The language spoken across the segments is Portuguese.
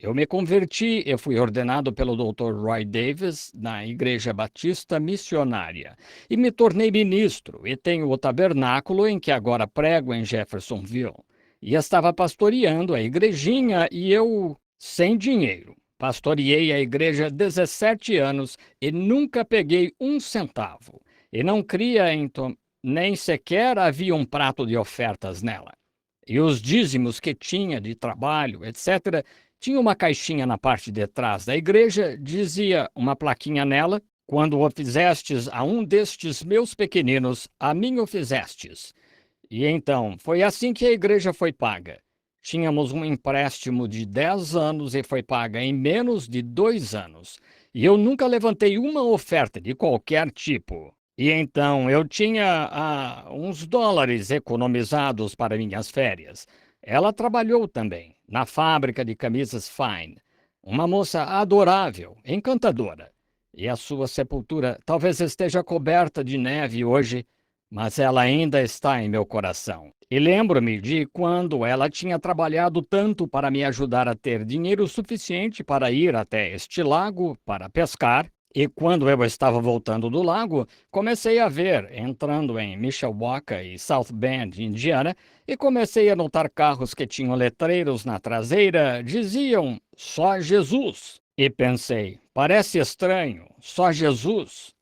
Eu me converti e fui ordenado pelo Dr. Roy Davis na Igreja Batista Missionária e me tornei ministro e tenho o tabernáculo em que agora prego em Jeffersonville. E estava pastoreando a igrejinha e eu, sem dinheiro, pastoreei a igreja 17 anos e nunca peguei um centavo. E não cria, então, nem sequer havia um prato de ofertas nela. E os dízimos que tinha de trabalho, etc., tinha uma caixinha na parte de trás da igreja, dizia uma plaquinha nela: quando o fizestes a um destes meus pequeninos, a mim o fizestes. E então, foi assim que a igreja foi paga. Tínhamos um empréstimo de 10 anos e foi paga em menos de 2 anos. E eu nunca levantei uma oferta de qualquer tipo. E então, eu tinha uns dólares economizados para minhas férias. Ela trabalhou também, na fábrica de camisas Fine. Uma moça adorável, encantadora. E a sua sepultura talvez esteja coberta de neve hoje, mas ela ainda está em meu coração. E lembro-me de quando ela tinha trabalhado tanto para me ajudar a ter dinheiro suficiente para ir até este lago para pescar. E quando eu estava voltando do lago, comecei a ver, entrando em Mishawaka e South Bend, Indiana, e comecei a notar carros que tinham letreiros na traseira, diziam só Jesus. E pensei, parece estranho, só Jesus.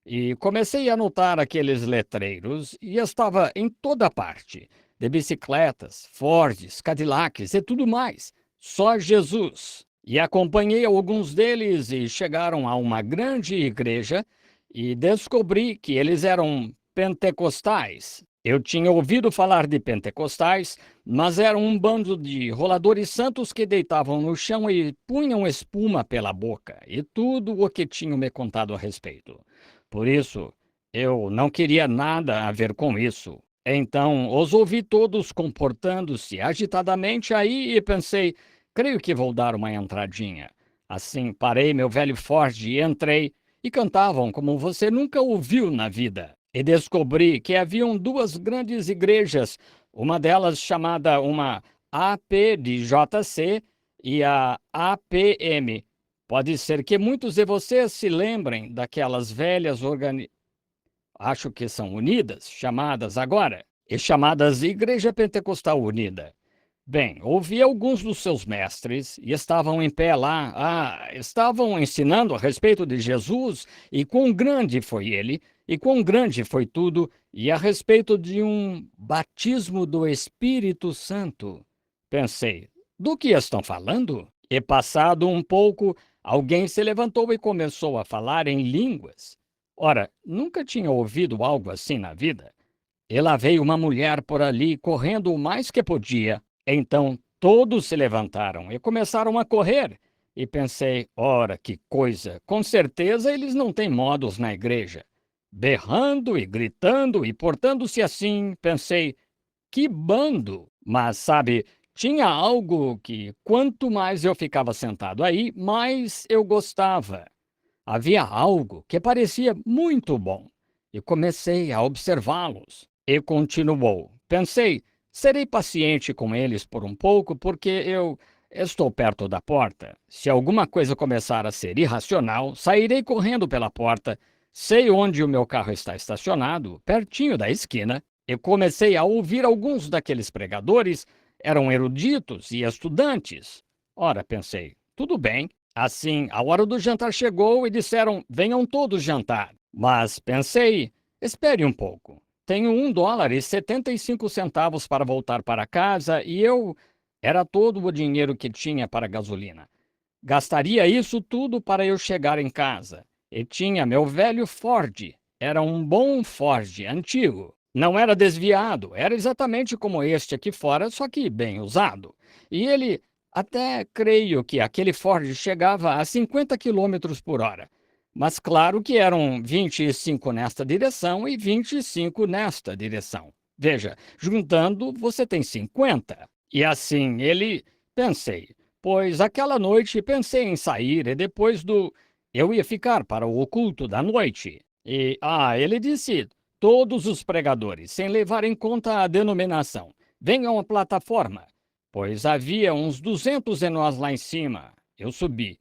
E comecei a notar aqueles letreiros e estava em toda parte, de bicicletas, Fords, Cadillacs e tudo mais. Só Jesus. E acompanhei alguns deles e chegaram a uma grande igreja e descobri que eles eram pentecostais. Eu tinha ouvido falar de pentecostais, mas eram um bando de roladores santos que deitavam no chão e punham espuma pela boca, e tudo o que tinham me contado a respeito. Por isso, eu não queria nada a ver com isso. Então, os ouvi todos comportando-se agitadamente aí e pensei, creio que vou dar uma entradinha. Assim, parei meu velho Ford e entrei, e cantavam como você nunca ouviu na vida. E descobri que haviam duas grandes igrejas, uma delas chamada uma APDJC e a APM. Pode ser que muitos de vocês se lembrem daquelas velhas acho que são unidas, chamadas agora, e chamadas Igreja Pentecostal Unida. Bem, ouvi alguns dos seus mestres e estavam em pé lá. Estavam ensinando a respeito de Jesus e quão grande foi ele, e quão grande foi tudo, e a respeito de um batismo do Espírito Santo. Pensei, do que estão falando? E passado um pouco, alguém se levantou e começou a falar em línguas. Ora, nunca tinha ouvido algo assim na vida. E lá veio uma mulher por ali, correndo o mais que podia. Então todos se levantaram e começaram a correr. E pensei, ora, que coisa! Com certeza eles não têm modos na igreja. Berrando e gritando e portando-se assim, pensei, que bando! Mas, sabe, tinha algo que, quanto mais eu ficava sentado aí, mais eu gostava. Havia algo que parecia muito bom. E comecei a observá-los. E continuou. Pensei, serei paciente com eles por um pouco, porque eu estou perto da porta. Se alguma coisa começar a ser irracional, sairei correndo pela porta. Sei onde o meu carro está estacionado, pertinho da esquina. E comecei a ouvir alguns daqueles pregadores. Eram eruditos e estudantes. Ora, pensei, tudo bem. Assim, a hora do jantar chegou e disseram: venham todos jantar. Mas pensei: espere um pouco. Tenho $1,75 para voltar para casa e eu. Era todo o dinheiro que tinha para gasolina. Gastaria isso tudo para eu chegar em casa. E tinha meu velho Ford. Era um bom Ford, antigo. Não era desviado, era exatamente como este aqui fora, só que bem usado. E ele, até creio que aquele Ford chegava a 50 quilômetros por hora. Mas claro que eram 25 nesta direção e 25 nesta direção. Veja, juntando você tem 50. E assim ele, pensei, pois aquela noite pensei em sair e depois do. Eu ia ficar para o culto da noite. E, ele disse: todos os pregadores, sem levar em conta a denominação, venham à plataforma. pois havia uns 200 de nós lá em cima. Eu subi.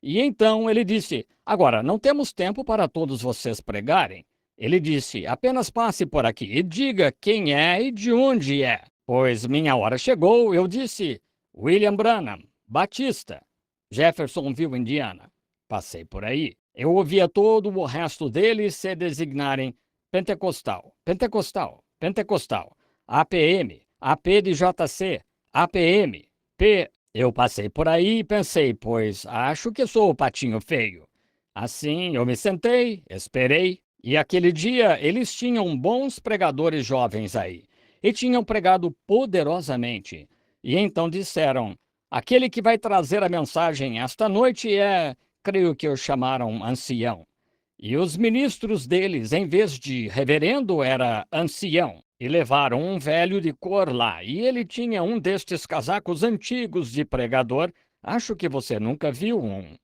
E então ele disse: Agora, não temos tempo para todos vocês pregarem. Ele disse: Apenas passe por aqui e diga quem é e de onde é. Pois minha hora chegou, eu disse: William Branham, Batista, Jeffersonville, Indiana. Passei por aí. Eu ouvia todo o resto deles se designarem Pentecostal, Pentecostal, Pentecostal, APM, APDJC, APM, P. Eu passei por aí e pensei, pois acho que sou o patinho feio. Assim eu me sentei, esperei, e aquele dia eles tinham bons pregadores jovens aí, e tinham pregado poderosamente. E então disseram: Aquele que vai trazer a mensagem esta noite é, creio que o chamaram ancião. E os ministros deles, em vez de reverendo, era ancião. E levaram um velho de cor lá. E ele tinha um destes casacos antigos de pregador. Acho que você nunca viu um.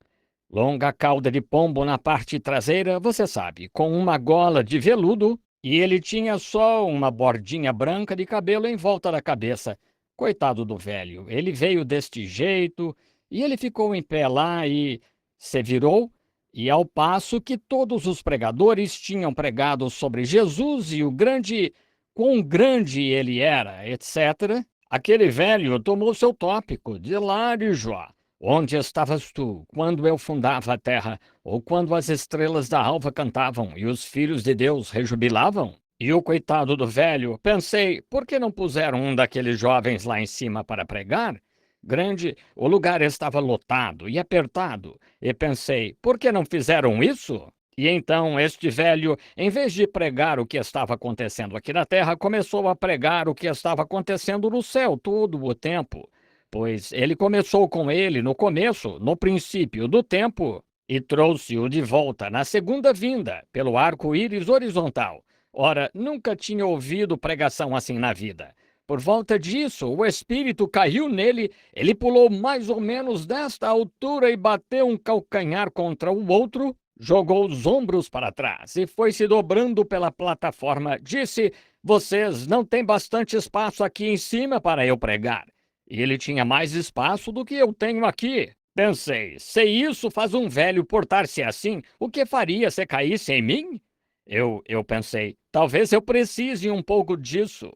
Longa cauda de pombo na parte traseira, você sabe, com uma gola de veludo. E ele tinha só uma bordinha branca de cabelo em volta da cabeça. Coitado do velho, ele veio deste jeito. E ele ficou em pé lá e se virou. E ao passo que todos os pregadores tinham pregado sobre Jesus e o grande, quão grande ele era, etc., aquele velho tomou seu tópico de lá de Jó. Onde estavas tu quando eu fundava a terra, ou quando as estrelas da alva cantavam e os filhos de Deus rejubilavam? E o coitado do velho, pensei, por que não puseram um daqueles jovens lá em cima para pregar? Grande, o lugar estava lotado e apertado, e pensei, por que não fizeram isso? E então este velho, em vez de pregar o que estava acontecendo aqui na terra, começou a pregar o que estava acontecendo no céu todo o tempo. Pois ele começou com ele no começo, no princípio do tempo, e trouxe-o de volta na segunda vinda, pelo arco-íris horizontal. Ora, nunca tinha ouvido pregação assim na vida. Por volta disso, o espírito caiu nele, ele pulou mais ou menos desta altura e bateu um calcanhar contra o outro, jogou os ombros para trás e foi se dobrando pela plataforma. Disse: Vocês não têm bastante espaço aqui em cima para eu pregar. E ele tinha mais espaço do que eu tenho aqui. Pensei, se isso faz um velho portar-se assim, o que faria se caísse em mim? Eu pensei, talvez eu precise um pouco disso.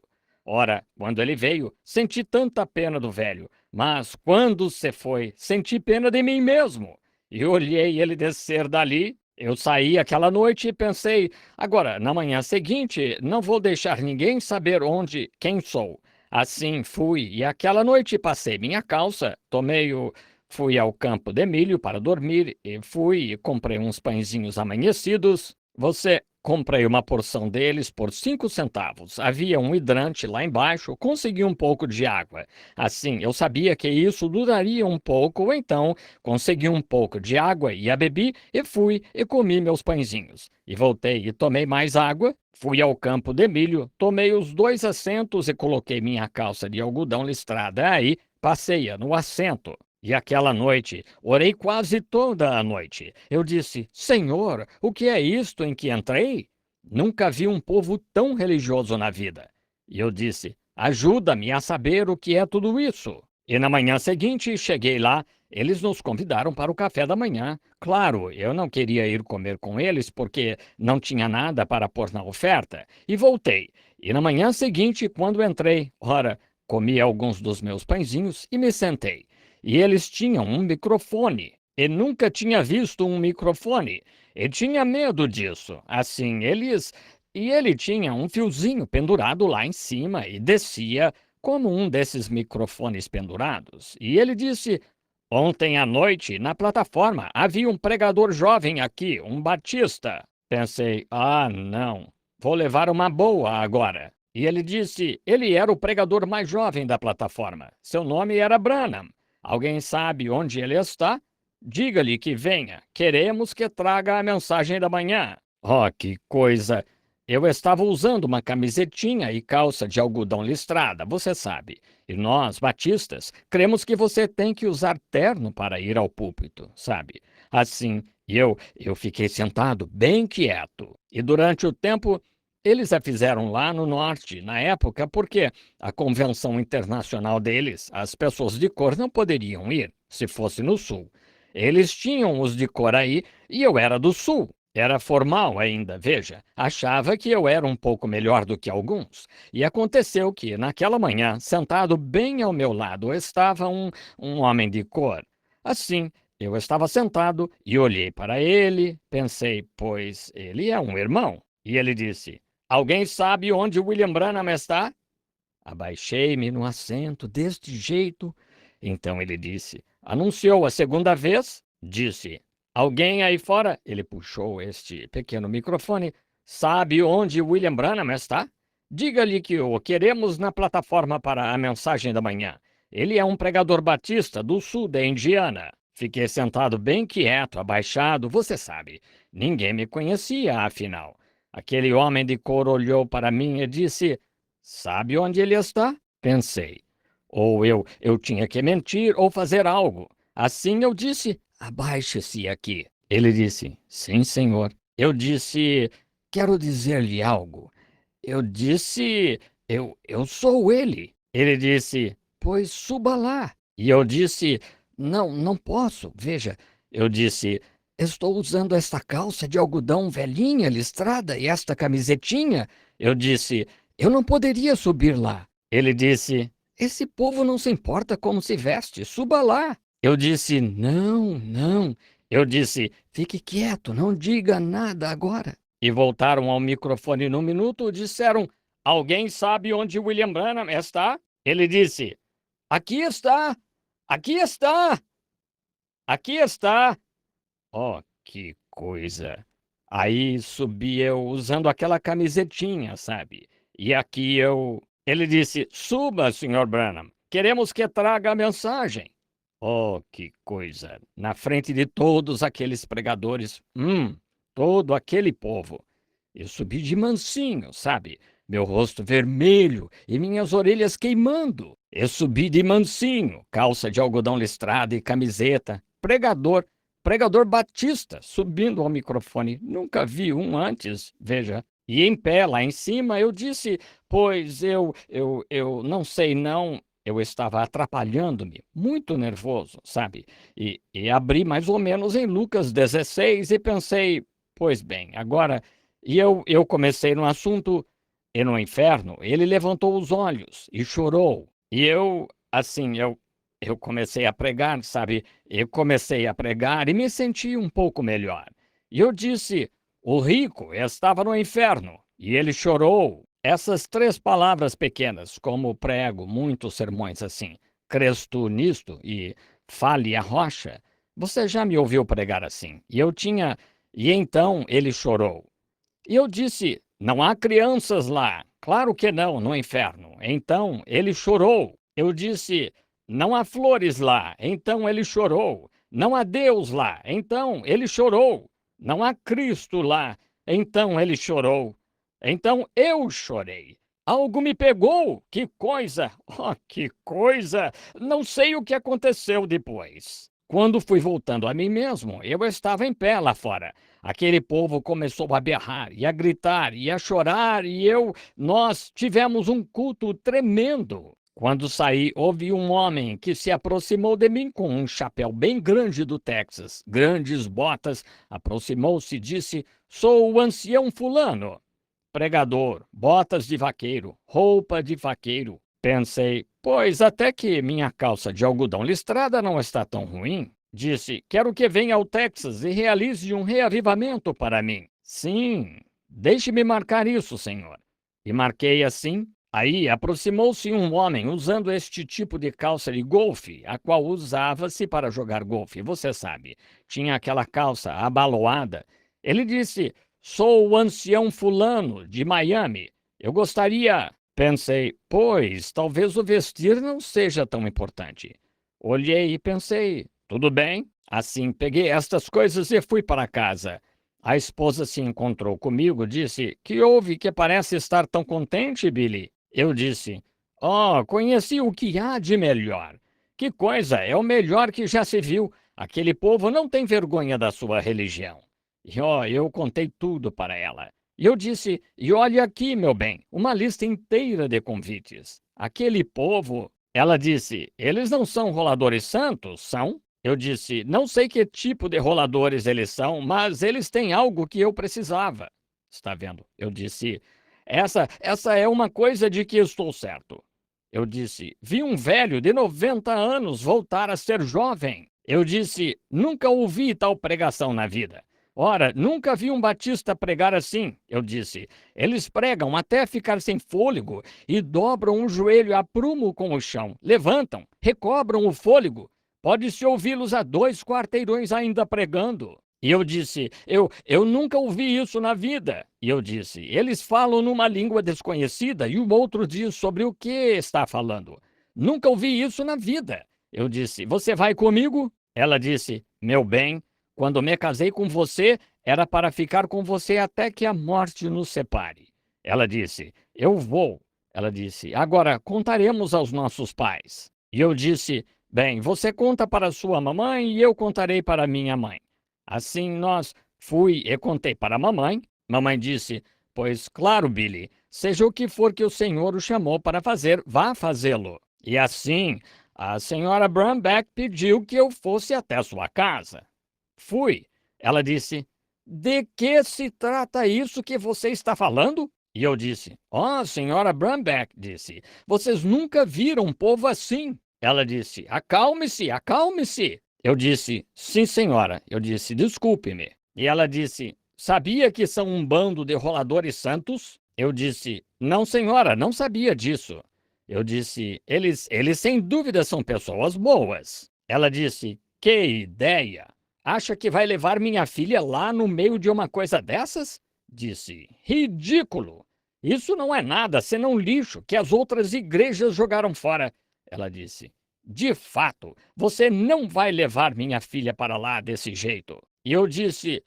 Ora, quando ele veio, senti tanta pena do velho, mas quando se foi, senti pena de mim mesmo. E olhei ele descer dali. Eu saí aquela noite e pensei, agora, na manhã seguinte, não vou deixar ninguém saber quem sou. Assim fui, e aquela noite passei minha calça, fui ao campo de milho para dormir, e fui e comprei uns pãezinhos amanhecidos. Comprei uma porção deles por 5 centavos. Havia um hidrante lá embaixo, consegui um pouco de água. Assim, eu sabia que isso duraria um pouco, então consegui um pouco de água e a bebi, e fui e comi meus pãezinhos. E voltei e tomei mais água, fui ao campo de milho, tomei os 2 assentos e coloquei minha calça de algodão listrada aí, passei-a no assento. E aquela noite, orei quase toda a noite. Eu disse: Senhor, o que é isto em que entrei? Nunca vi um povo tão religioso na vida. E eu disse: Ajuda-me a saber o que é tudo isso. E na manhã seguinte, cheguei lá. Eles nos convidaram para o café da manhã. Claro, eu não queria ir comer com eles porque não tinha nada para pôr na oferta. E voltei. E na manhã seguinte, quando entrei, ora, comi alguns dos meus pãezinhos e me sentei. E eles tinham um microfone. E nunca tinha visto um microfone. E tinha medo disso. Assim, E ele tinha um fiozinho pendurado lá em cima e descia como um desses microfones pendurados. E ele disse: Ontem à noite, na plataforma, havia um pregador jovem aqui, um batista. Pensei: Ah, não. Vou levar uma boa agora. E ele disse: Ele era o pregador mais jovem da plataforma. Seu nome era Branham. Alguém sabe onde ele está? Diga-lhe que venha. Queremos que traga a mensagem da manhã. Oh, que coisa! Eu estava usando uma camisetinha e calça de algodão listrada, você sabe. E nós, batistas, cremos que você tem que usar terno para ir ao púlpito, sabe? Assim, eu fiquei sentado bem quieto. E durante o tempo, Eles a fizeram lá no norte, na época, porque a convenção internacional deles, as pessoas de cor não poderiam ir, se fosse no sul. Eles tinham os de cor aí e eu era do sul. Era formal ainda, veja. Achava que eu era um pouco melhor do que alguns. E aconteceu que, naquela manhã, sentado bem ao meu lado, estava um homem de cor. Assim, eu estava sentado e olhei para ele, pensei, pois ele é um irmão. E ele disse: Alguém sabe onde William Branham está? Abaixei-me no assento deste jeito. Então ele disse: Anunciou a segunda vez? Disse: Alguém aí fora? Ele puxou este pequeno microfone. Sabe onde William Branham está? Diga-lhe que o queremos na plataforma para a mensagem da manhã. Ele é um pregador batista do sul da Indiana. Fiquei sentado bem quieto, abaixado, você sabe. Ninguém me conhecia, afinal. Aquele homem de cor olhou para mim e disse: Sabe onde ele está? Pensei. Ou eu tinha que mentir ou fazer algo. Assim eu disse: Abaixe-se aqui. Ele disse: Sim, senhor. Eu disse: Quero dizer-lhe algo. Eu disse: eu sou ele. Ele disse: Pois suba lá. E eu disse: Não, não posso. Veja, eu disse: Estou usando esta calça de algodão velhinha, listrada, e esta camisetinha. Eu disse: Eu não poderia subir lá. Ele disse: Esse povo não se importa como se veste, suba lá. Eu disse: Não, não. Eu disse: Fique quieto, não diga nada agora. E voltaram ao microfone num minuto, disseram: Alguém sabe onde William Branham está? Ele disse: Aqui está! Aqui está! Aqui está! Oh, que coisa! Aí subi eu usando aquela camisetinha, sabe? E aqui eu. Ele disse: Suba, Sr. Branham. Queremos que traga a mensagem. Oh, que coisa! Na frente de todos aqueles pregadores, todo aquele povo. Eu subi de mansinho, sabe? Meu rosto vermelho e minhas orelhas queimando. Eu subi de mansinho, calça de algodão listrada e camiseta. Pregador batista, subindo ao microfone. Nunca vi um antes, veja. E em pé, lá em cima, eu disse, pois eu não sei não. Eu estava atrapalhando-me, muito nervoso, sabe? E abri mais ou menos em Lucas 16 e pensei, pois bem, agora. E eu comecei no assunto, e no inferno, ele levantou os olhos e chorou. E eu, assim, eu comecei a pregar, sabe? Eu comecei a pregar e me senti um pouco melhor. E eu disse, o rico estava no inferno e ele chorou. Essas três palavras pequenas, como prego muitos sermões assim, cresto nisto e fale a rocha, você já me ouviu pregar assim. E então ele chorou. E eu disse: Não há crianças lá. Claro que não, no inferno. Então ele chorou. Eu disse: Não há flores lá. Então ele chorou. Não há Deus lá. Então ele chorou. Não há Cristo lá. Então ele chorou. Então eu chorei. Algo me pegou. Que coisa! Oh, que coisa! Não sei o que aconteceu depois. Quando fui voltando a mim mesmo, eu estava em pé lá fora. Aquele povo começou a berrar e a gritar e a chorar nós tivemos um culto tremendo. Quando saí, houve um homem que se aproximou de mim com um chapéu bem grande do Texas, grandes botas, aproximou-se e disse: Sou o ancião fulano. Pregador, botas de vaqueiro, roupa de vaqueiro. Pensei, pois até que minha calça de algodão listrada não está tão ruim. Disse, quero que venha ao Texas e realize um reavivamento para mim. Sim, deixe-me marcar isso, senhor. E marquei assim. Aí aproximou-se um homem usando este tipo de calça de golfe, a qual usava-se para jogar golfe, você sabe. Tinha aquela calça abaloada. Ele disse, sou o ancião fulano, de Miami. Eu gostaria... Pensei, pois, talvez o vestir não seja tão importante. Olhei e pensei, tudo bem. Assim, peguei estas coisas e fui para casa. A esposa se encontrou comigo, disse, que houve que parece estar tão contente, Billy? Eu disse, oh, conheci o que há de melhor. Que coisa, é o melhor que já se viu. Aquele povo não tem vergonha da sua religião. E, eu contei tudo para ela. E eu disse: e olha aqui, meu bem, uma lista inteira de convites. Aquele povo. Ela disse: eles não são roladores santos, são? Eu disse: não sei que tipo de roladores eles são, mas eles têm algo que eu precisava. Está vendo? Eu disse: essa é uma coisa de que estou certo. Eu disse: vi um velho de 90 anos voltar a ser jovem. Eu disse: nunca ouvi tal pregação na vida. Ora, nunca vi um batista pregar assim. Eu disse: eles pregam até ficar sem fôlego e dobram um joelho a prumo com o chão, levantam, recobram o fôlego. Pode-se ouvi-los a 2 quarteirões ainda pregando. E eu disse: eu nunca ouvi isso na vida. E eu disse: eles falam numa língua desconhecida. E o outro diz sobre o que está falando. Nunca ouvi isso na vida. Eu disse: você vai comigo? Ela disse: meu bem, quando me casei com você, era para ficar com você até que a morte nos separe. Ela disse: eu vou. Ela disse: agora contaremos aos nossos pais. E eu disse: bem, você conta para sua mamãe e eu contarei para minha mãe. Assim nós fui e contei para a mamãe. Mamãe disse: pois claro, Billy, seja o que for que o senhor o chamou para fazer, vá fazê-lo. E assim, a senhora Brumback pediu que eu fosse até sua casa. Fui. Ela disse: de que se trata isso que você está falando? E eu disse: oh, senhora Brumback, disse, vocês nunca viram um povo assim. Ela disse: acalme-se, acalme-se. Eu disse: sim, senhora. Eu disse: desculpe-me. E ela disse: sabia que são um bando de roladores santos? Eu disse: não, senhora, não sabia disso. Eu disse: eles sem dúvida são pessoas boas. Ela disse: que ideia! Acha que vai levar minha filha lá no meio de uma coisa dessas? Disse: ridículo! Isso não é nada senão lixo que as outras igrejas jogaram fora. Ela disse: de fato, você não vai levar minha filha para lá desse jeito. E eu disse: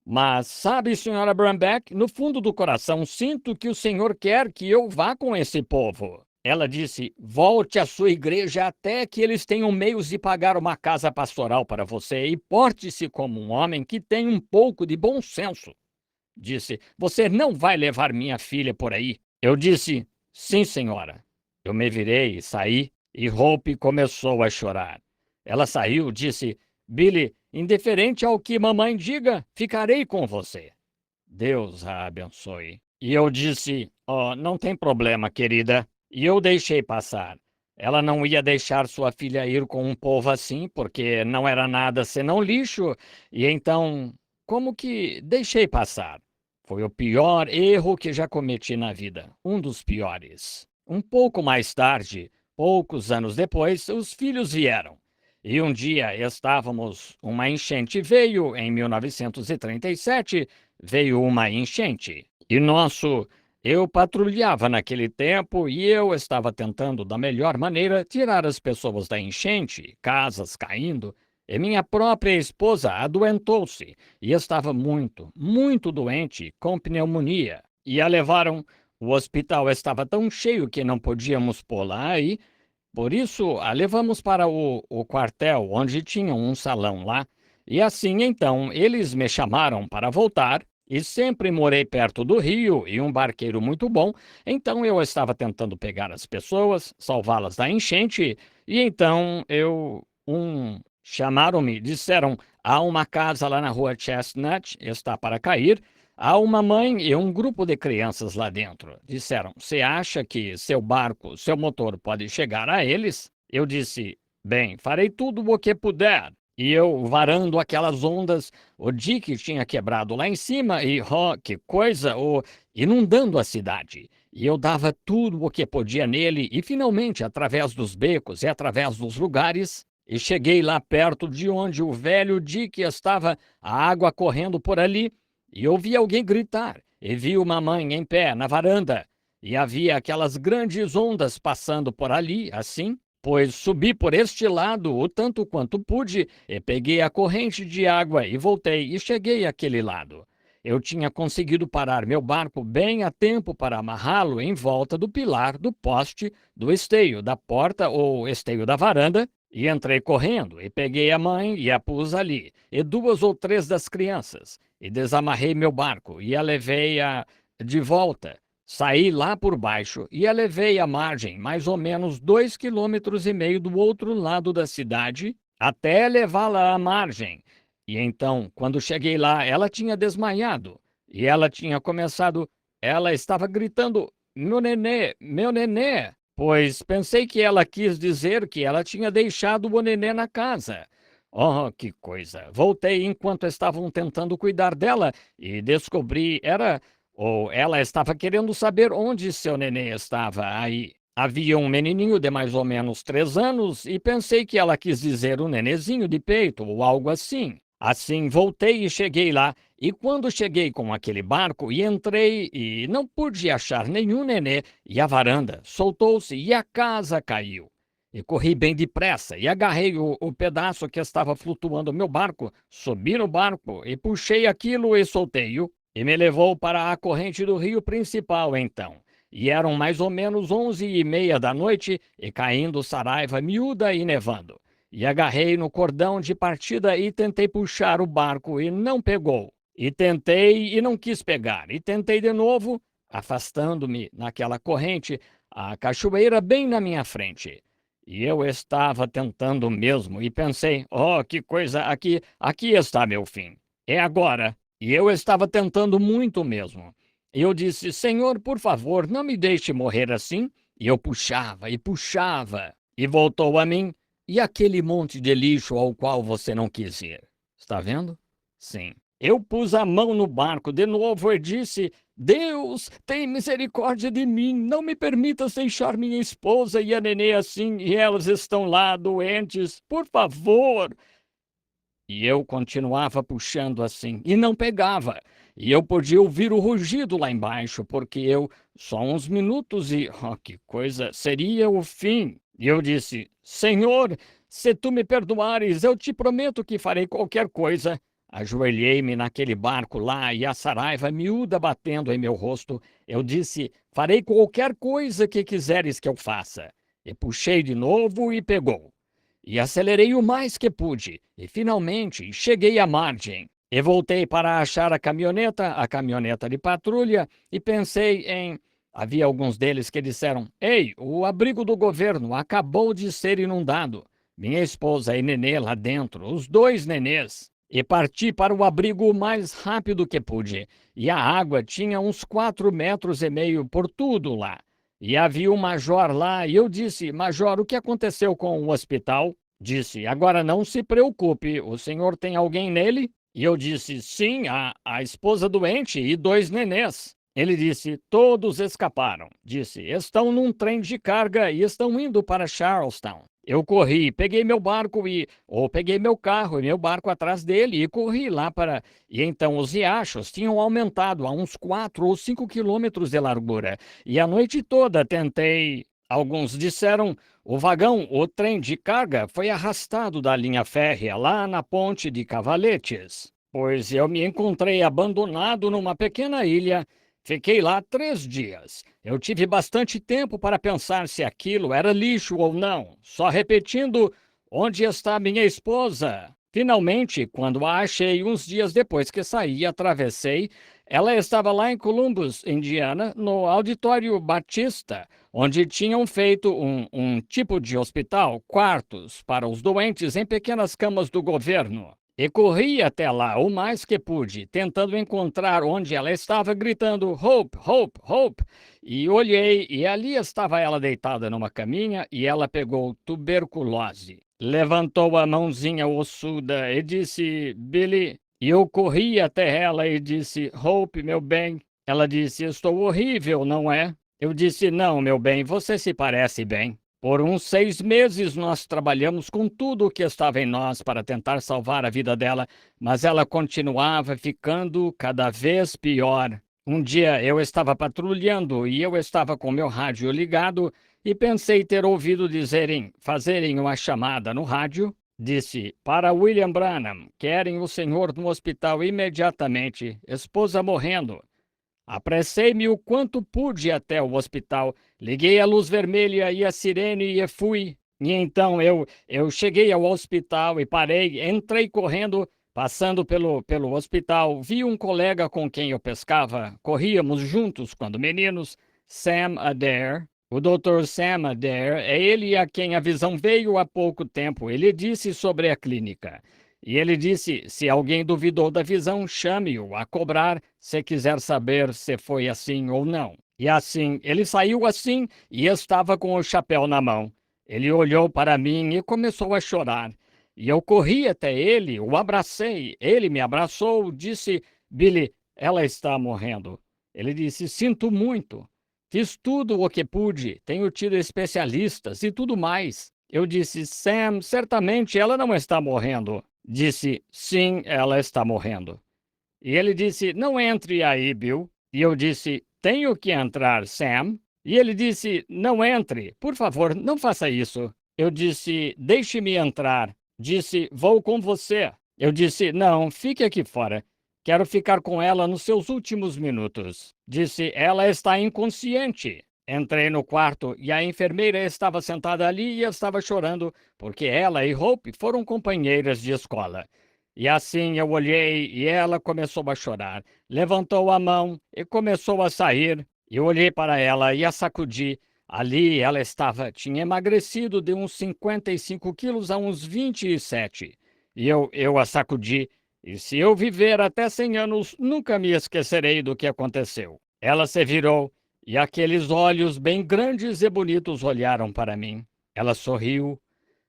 mas sabe, senhora Brumback, no fundo do coração sinto que o senhor quer que eu vá com esse povo. Ela disse: volte à sua igreja até que eles tenham meios de pagar uma casa pastoral para você e porte-se como um homem que tem um pouco de bom senso. Disse: você não vai levar minha filha por aí. Eu disse: sim, senhora. Eu me virei e saí, e Hope começou a chorar. Ela saiu, disse: Billy, indiferente ao que mamãe diga, ficarei com você. Deus a abençoe. E eu disse: oh, não tem problema, querida. E eu deixei passar. Ela não ia deixar sua filha ir com um povo assim, porque não era nada senão lixo. E então, como que deixei passar? Foi o pior erro que já cometi na vida. Um dos piores. Um pouco mais tarde, poucos anos depois, os filhos vieram. E um dia uma enchente veio em 1937, veio uma enchente. Eu patrulhava naquele tempo e eu estava tentando, da melhor maneira, tirar as pessoas da enchente, casas caindo, e minha própria esposa adoentou-se e estava muito, muito doente, com pneumonia. E a levaram. O hospital estava tão cheio que não podíamos pô-la aí, por isso, a levamos para o quartel, onde tinham um salão lá. E assim, então, eles me chamaram para voltar. E sempre morei perto do rio e um barqueiro muito bom. Então, eu estava tentando pegar as pessoas, salvá-las da enchente. E então, chamaram-me, disseram: há uma casa lá na rua Chestnut, está para cair. Há uma mãe e um grupo de crianças lá dentro. Disseram: você acha que seu barco, seu motor pode chegar a eles? Eu disse: bem, farei tudo o que puder. E eu, varando aquelas ondas, o dique tinha quebrado lá em cima e, oh, que coisa, inundando a cidade. E eu dava tudo o que podia nele e, finalmente, através dos becos e através dos lugares, e cheguei lá perto de onde o velho dique estava, a água correndo por ali, e ouvi alguém gritar, e vi uma mãe em pé na varanda, e havia aquelas grandes ondas passando por ali, assim, pois subi por este lado o tanto quanto pude, e peguei a corrente de água e voltei, e cheguei àquele lado. Eu tinha conseguido parar meu barco bem a tempo para amarrá-lo em volta do pilar, do poste, do esteio da porta ou esteio da varanda, E entrei correndo, e peguei a mãe e a pus ali, e 2 ou 3 das crianças, e desamarrei meu barco, e a levei de volta. Saí lá por baixo, e a levei à margem, mais ou menos 2,5 km do outro lado da cidade, até levá-la à margem. E então, quando cheguei lá, ela tinha desmaiado, e ela estava gritando, meu nenê, pois pensei que ela quis dizer que ela tinha deixado o nenê na casa. Oh, que coisa! Voltei enquanto estavam tentando cuidar dela e descobri ou ela estava querendo saber onde seu nenê estava aí. Havia um menininho de mais ou menos 3 anos e pensei que ela quis dizer um nenezinho de peito ou algo assim. Assim voltei e cheguei lá. E quando cheguei com aquele barco e entrei e não pude achar nenhum nenê, e a varanda soltou-se e a casa caiu. E corri bem depressa e agarrei o pedaço que estava flutuando meu barco, subi no barco e puxei aquilo e soltei-o, e me levou para a corrente do rio principal então. E eram mais ou menos 11h30 da noite, e caindo saraiva miúda e nevando. E agarrei no cordão de partida e tentei puxar o barco e não pegou. E tentei e não quis pegar. E tentei de novo, afastando-me naquela corrente, a cachoeira bem na minha frente. E eu estava tentando mesmo e pensei, oh, que coisa, aqui está meu fim. É agora. E eu estava tentando muito mesmo. E eu disse, Senhor, por favor, não me deixe morrer assim. E eu puxava e puxava. E voltou a mim, e aquele monte de lixo ao qual você não quis ir. Está vendo? Sim. Eu pus a mão no barco de novo e disse, Deus, tem misericórdia de mim, não me permitas deixar minha esposa e a nenê assim, e elas estão lá doentes, por favor. E eu continuava puxando assim, e não pegava. E eu podia ouvir o rugido lá embaixo, porque só uns minutos e, oh, que coisa, seria o fim. E eu disse, Senhor, se tu me perdoares, eu te prometo que farei qualquer coisa. Ajoelhei-me naquele barco lá e a saraiva miúda batendo em meu rosto. Eu disse, farei qualquer coisa que quiseres que eu faça. E puxei de novo e pegou. E acelerei o mais que pude, e finalmente cheguei à margem. E voltei para achar a caminhoneta de patrulha, e pensei em. Havia alguns deles que disseram: Ei, o abrigo do governo acabou de ser inundado. Minha esposa e nenê lá dentro, os 2 nenês. E parti para o abrigo o mais rápido que pude. E a água tinha uns 4,5 metros por tudo lá. E havia um major lá, e eu disse, Major, o que aconteceu com o hospital? Disse, agora não se preocupe, o senhor tem alguém nele? E eu disse, sim, a esposa doente e 2 nenês. Ele disse, todos escaparam. Disse, estão num trem de carga e estão indo para Charlestown. Eu corri, peguei meu barco peguei meu carro e meu barco atrás dele e corri lá para. E então os riachos tinham aumentado a uns 4 ou 5 km de largura. E a noite toda tentei. Alguns disseram, o trem de carga, foi arrastado da linha férrea lá na ponte de Cavaletes, pois eu me encontrei abandonado numa pequena ilha. Fiquei lá 3 dias. Eu tive bastante tempo para pensar se aquilo era lixo ou não, só repetindo: onde está minha esposa? Finalmente, quando a achei uns dias depois que saí, atravessei. Ela estava lá em Columbus, Indiana, no Auditório Batista, onde tinham feito um tipo de hospital, quartos para os doentes em pequenas camas do governo. E corri até lá o mais que pude, tentando encontrar onde ela estava, gritando Hope, Hope, Hope. E olhei, e ali estava ela deitada numa caminha, e ela pegou tuberculose. Levantou a mãozinha ossuda e disse, Billy. E eu corri até ela e disse, Hope, meu bem. Ela disse, estou horrível, não é? Eu disse, não, meu bem, você se parece bem. Por uns 6 meses nós trabalhamos com tudo o que estava em nós para tentar salvar a vida dela, mas ela continuava ficando cada vez pior. Um dia eu estava patrulhando e eu estava com meu rádio ligado e pensei ter ouvido fazerem uma chamada no rádio. Disse, para William Branham, querem o senhor no hospital imediatamente, esposa morrendo. Apressei-me o quanto pude até o hospital, liguei a luz vermelha e a sirene e fui. E então eu cheguei ao hospital e parei, entrei correndo, passando pelo hospital, vi um colega com quem eu pescava, corríamos juntos quando meninos, Sam Adair. O Dr. Sam Adair é ele a quem a visão veio há pouco tempo. Ele disse sobre a clínica. E ele disse: se alguém duvidou da visão, chame-o a cobrar se quiser saber se foi assim ou não. E assim, ele saiu assim e estava com o chapéu na mão. Ele olhou para mim e começou a chorar. E eu corri até ele, o abracei. Ele me abraçou, disse: Billy, ela está morrendo. Ele disse: sinto muito. Fiz tudo o que pude, tenho tido especialistas e tudo mais. Eu disse: Sam, certamente ela não está morrendo. Disse: sim, ela está morrendo. E ele disse: não entre aí, Bill. E eu disse: tenho que entrar, Sam. E ele disse: não entre, por favor, não faça isso. Eu disse: deixe-me entrar. Disse: vou com você. Eu disse: não, fique aqui fora. Quero ficar com ela nos seus últimos minutos. Disse: ela está inconsciente. Entrei no quarto e a enfermeira estava sentada ali e estava chorando, porque ela e Hope foram companheiras de escola. E assim eu olhei e ela começou a chorar. Levantou a mão e começou a sair. Eu olhei para ela e a sacudi. Ali ela estava, tinha emagrecido de uns 55 quilos a uns 27. E eu a sacudi. E se eu viver até 100 anos, nunca me esquecerei do que aconteceu. Ela se virou e aqueles olhos bem grandes e bonitos olharam para mim. Ela sorriu.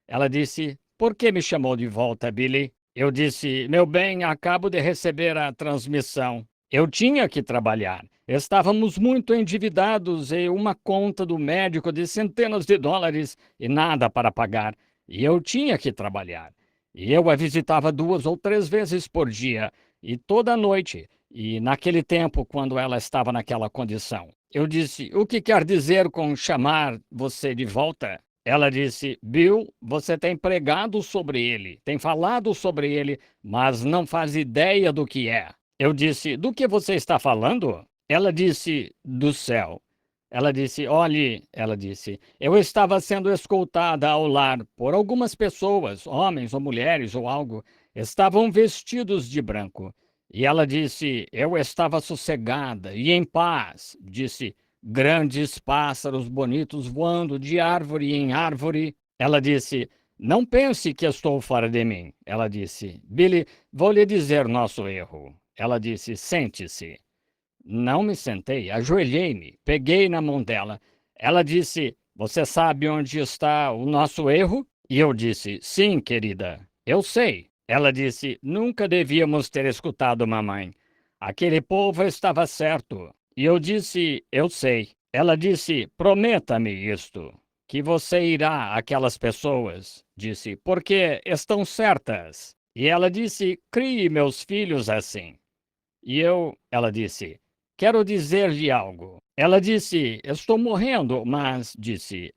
Ela disse: por que me chamou de volta, Billy? Eu disse: meu bem, acabo de receber a transmissão. Eu tinha que trabalhar. Estávamos muito endividados e uma conta do médico de centenas de dólares e nada para pagar. E eu tinha que trabalhar. E eu a visitava 2 ou 3 vezes por dia e toda noite. E naquele tempo, quando ela estava naquela condição, eu disse: o que quer dizer com chamar você de volta? Ela disse: Bill, você tem pregado sobre ele, tem falado sobre ele, mas não faz ideia do que é. Eu disse: do que você está falando? Ela disse: do céu. Ela disse: olhe, ela disse, eu estava sendo escoltada ao lar por algumas pessoas, homens ou mulheres ou algo, estavam vestidos de branco. E ela disse: eu estava sossegada e em paz. Disse: grandes pássaros bonitos voando de árvore em árvore. Ela disse: não pense que estou fora de mim. Ela disse: Billy, vou lhe dizer nosso erro. Ela disse: sente-se. Não me sentei, ajoelhei-me, peguei na mão dela. Ela disse: você sabe onde está o nosso erro? E eu disse: sim, querida, eu sei. Ela disse: nunca devíamos ter escutado mamãe. Aquele povo estava certo. E eu disse: eu sei. Ela disse: prometa-me isto, que você irá àquelas pessoas. Disse: porque estão certas. E ela disse: crie meus filhos assim. Ela disse: quero dizer-lhe algo. Ela disse: estou morrendo, mas disse: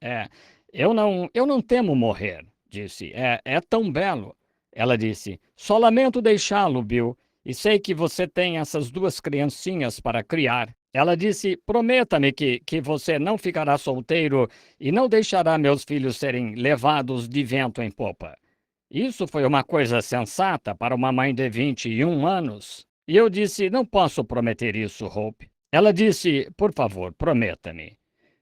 eu não temo morrer. Disse: é tão belo. Ela disse: só lamento deixá-lo, Bill, e sei que você tem essas 2 criancinhas para criar. Ela disse: prometa-me que você não ficará solteiro e não deixará meus filhos serem levados de vento em popa. Isso foi uma coisa sensata para uma mãe de 21 anos. E eu disse: não posso prometer isso, Hope. Ela disse: por favor, prometa-me.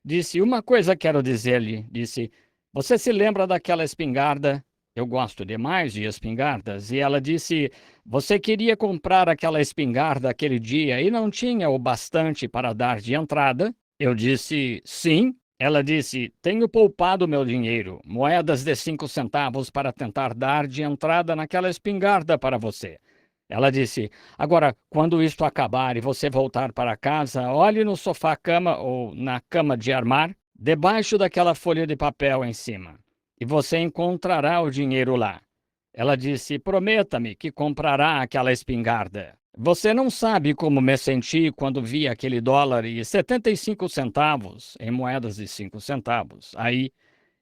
Disse: uma coisa quero dizer-lhe. Disse: você se lembra daquela espingarda? Eu gosto demais de espingardas. E ela disse: você queria comprar aquela espingarda aquele dia e não tinha o bastante para dar de entrada? Eu disse: sim. Ela disse: tenho poupado meu dinheiro, moedas de 5 centavos, para tentar dar de entrada naquela espingarda para você. Ela disse: agora, quando isto acabar e você voltar para casa, olhe no sofá-cama ou na cama de armar, debaixo daquela folha de papel em cima, e você encontrará o dinheiro lá. Ela disse: prometa-me que comprará aquela espingarda. Você não sabe como me senti quando vi aquele dólar e 75 centavos em moedas de 5 centavos. Aí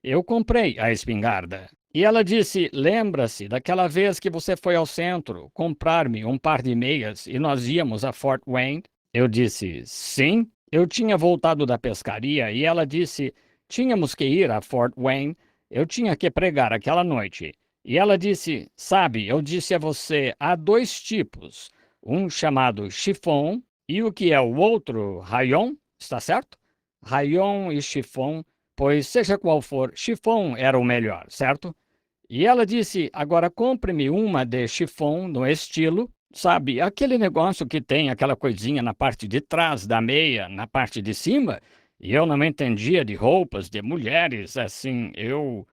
eu comprei a espingarda. E ela disse: lembra-se daquela vez que você foi ao centro comprar-me um par de meias e nós íamos a Fort Wayne? Eu disse: sim. Eu tinha voltado da pescaria e ela disse: tínhamos que ir a Fort Wayne. Eu tinha que pregar aquela noite. E ela disse: Sabe, eu disse a você, há dois tipos. Um chamado chiffon e o que é o outro, rayon, está certo? Rayon e chiffon, pois seja qual for, chiffon era o melhor, certo? E ela disse: Agora compre-me uma de chiffon no estilo, sabe, aquele negócio que tem aquela coisinha na parte de trás da meia, na parte de cima. E eu não entendia de roupas de mulheres, assim, eu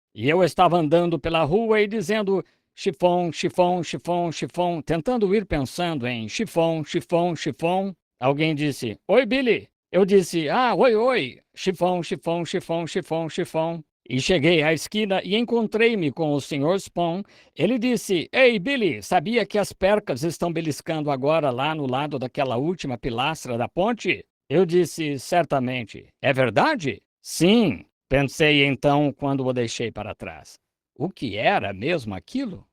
estava andando pela rua e dizendo chiffon, chiffon, chiffon, chiffon, tentando ir pensando em chiffon, chiffon, chiffon. Alguém disse: Oi, Billy. Eu disse: Ah, oi, oi. Chiffon, chiffon, chiffon, chiffon, chiffon. E cheguei à esquina e encontrei-me com o Sr. Spohn. Ele disse: Ei, Billy, sabia que as percas estão beliscando agora lá no lado daquela última pilastra da ponte? Eu disse: Certamente. É verdade? Sim, pensei então quando o deixei para trás. O que era mesmo aquilo?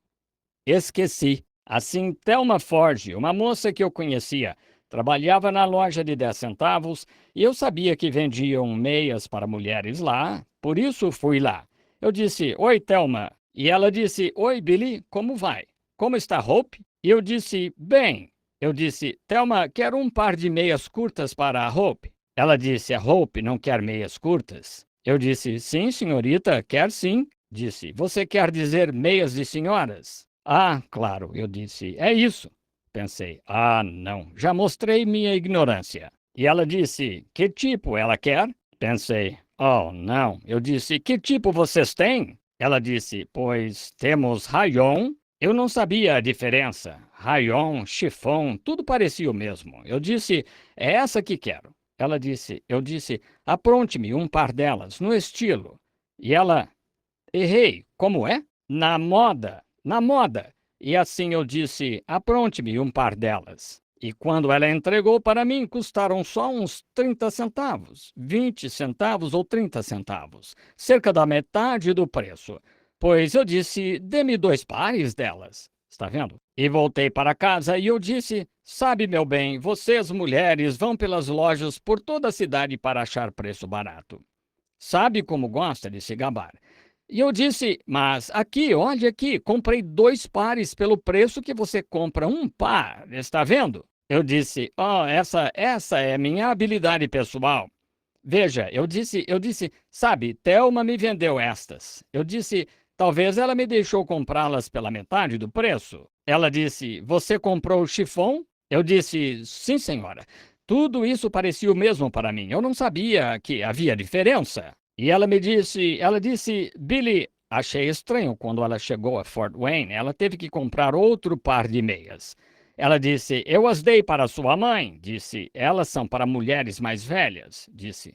Esqueci. Assim, Thelma Ford, uma moça que eu conhecia, trabalhava na loja de 10 centavos e eu sabia que vendiam meias para mulheres lá, por isso fui lá. Eu disse: Oi, Thelma. E ela disse: Oi, Billy, como vai? Como está Hope? E eu disse: Bem. Eu disse: Thelma, quero um par de meias curtas para a Hope. Ela disse: A Hope não quer meias curtas. Eu disse: Sim, senhorita, quer sim. Disse: Você quer dizer meias de senhoras? Ah, claro, eu disse: É isso. Pensei: Ah, não, já mostrei minha ignorância. E ela disse: Que tipo ela quer? Pensei: Oh, não. Eu disse: Que tipo vocês têm? Ela disse: Pois temos rayon. Eu não sabia a diferença. Rayon, chiffon, tudo parecia o mesmo. Eu disse: É essa que quero. Ela disse: Eu disse: Apronte-me um par delas, no estilo. E ela: Errei, como é? Na moda, na moda. E assim eu disse: apronte-me um par delas. E quando ela entregou para mim, custaram só uns 30 centavos, 20 centavos ou 30 centavos, cerca da metade do preço. Pois eu disse: dê-me dois pares delas. Está vendo? E voltei para casa e eu disse: sabe, meu bem, vocês mulheres vão pelas lojas por toda a cidade para achar preço barato. Sabe como gosta de se gabar. E eu disse: Mas aqui, olhe aqui, comprei dois pares pelo preço que você compra um par, está vendo? Eu disse: Oh, essa é minha habilidade pessoal. Veja, eu disse, sabe, Thelma me vendeu estas. Eu disse: Talvez ela me deixou comprá-las pela metade do preço. Ela disse: Você comprou o chifão? Eu disse: Sim, senhora. Tudo isso parecia o mesmo para mim. Eu não sabia que havia diferença. E ela disse, Billy, achei estranho quando ela chegou a Fort Wayne. Ela teve que comprar outro par de meias. Ela disse, eu as dei para sua mãe. Disse, elas são para mulheres mais velhas. Disse,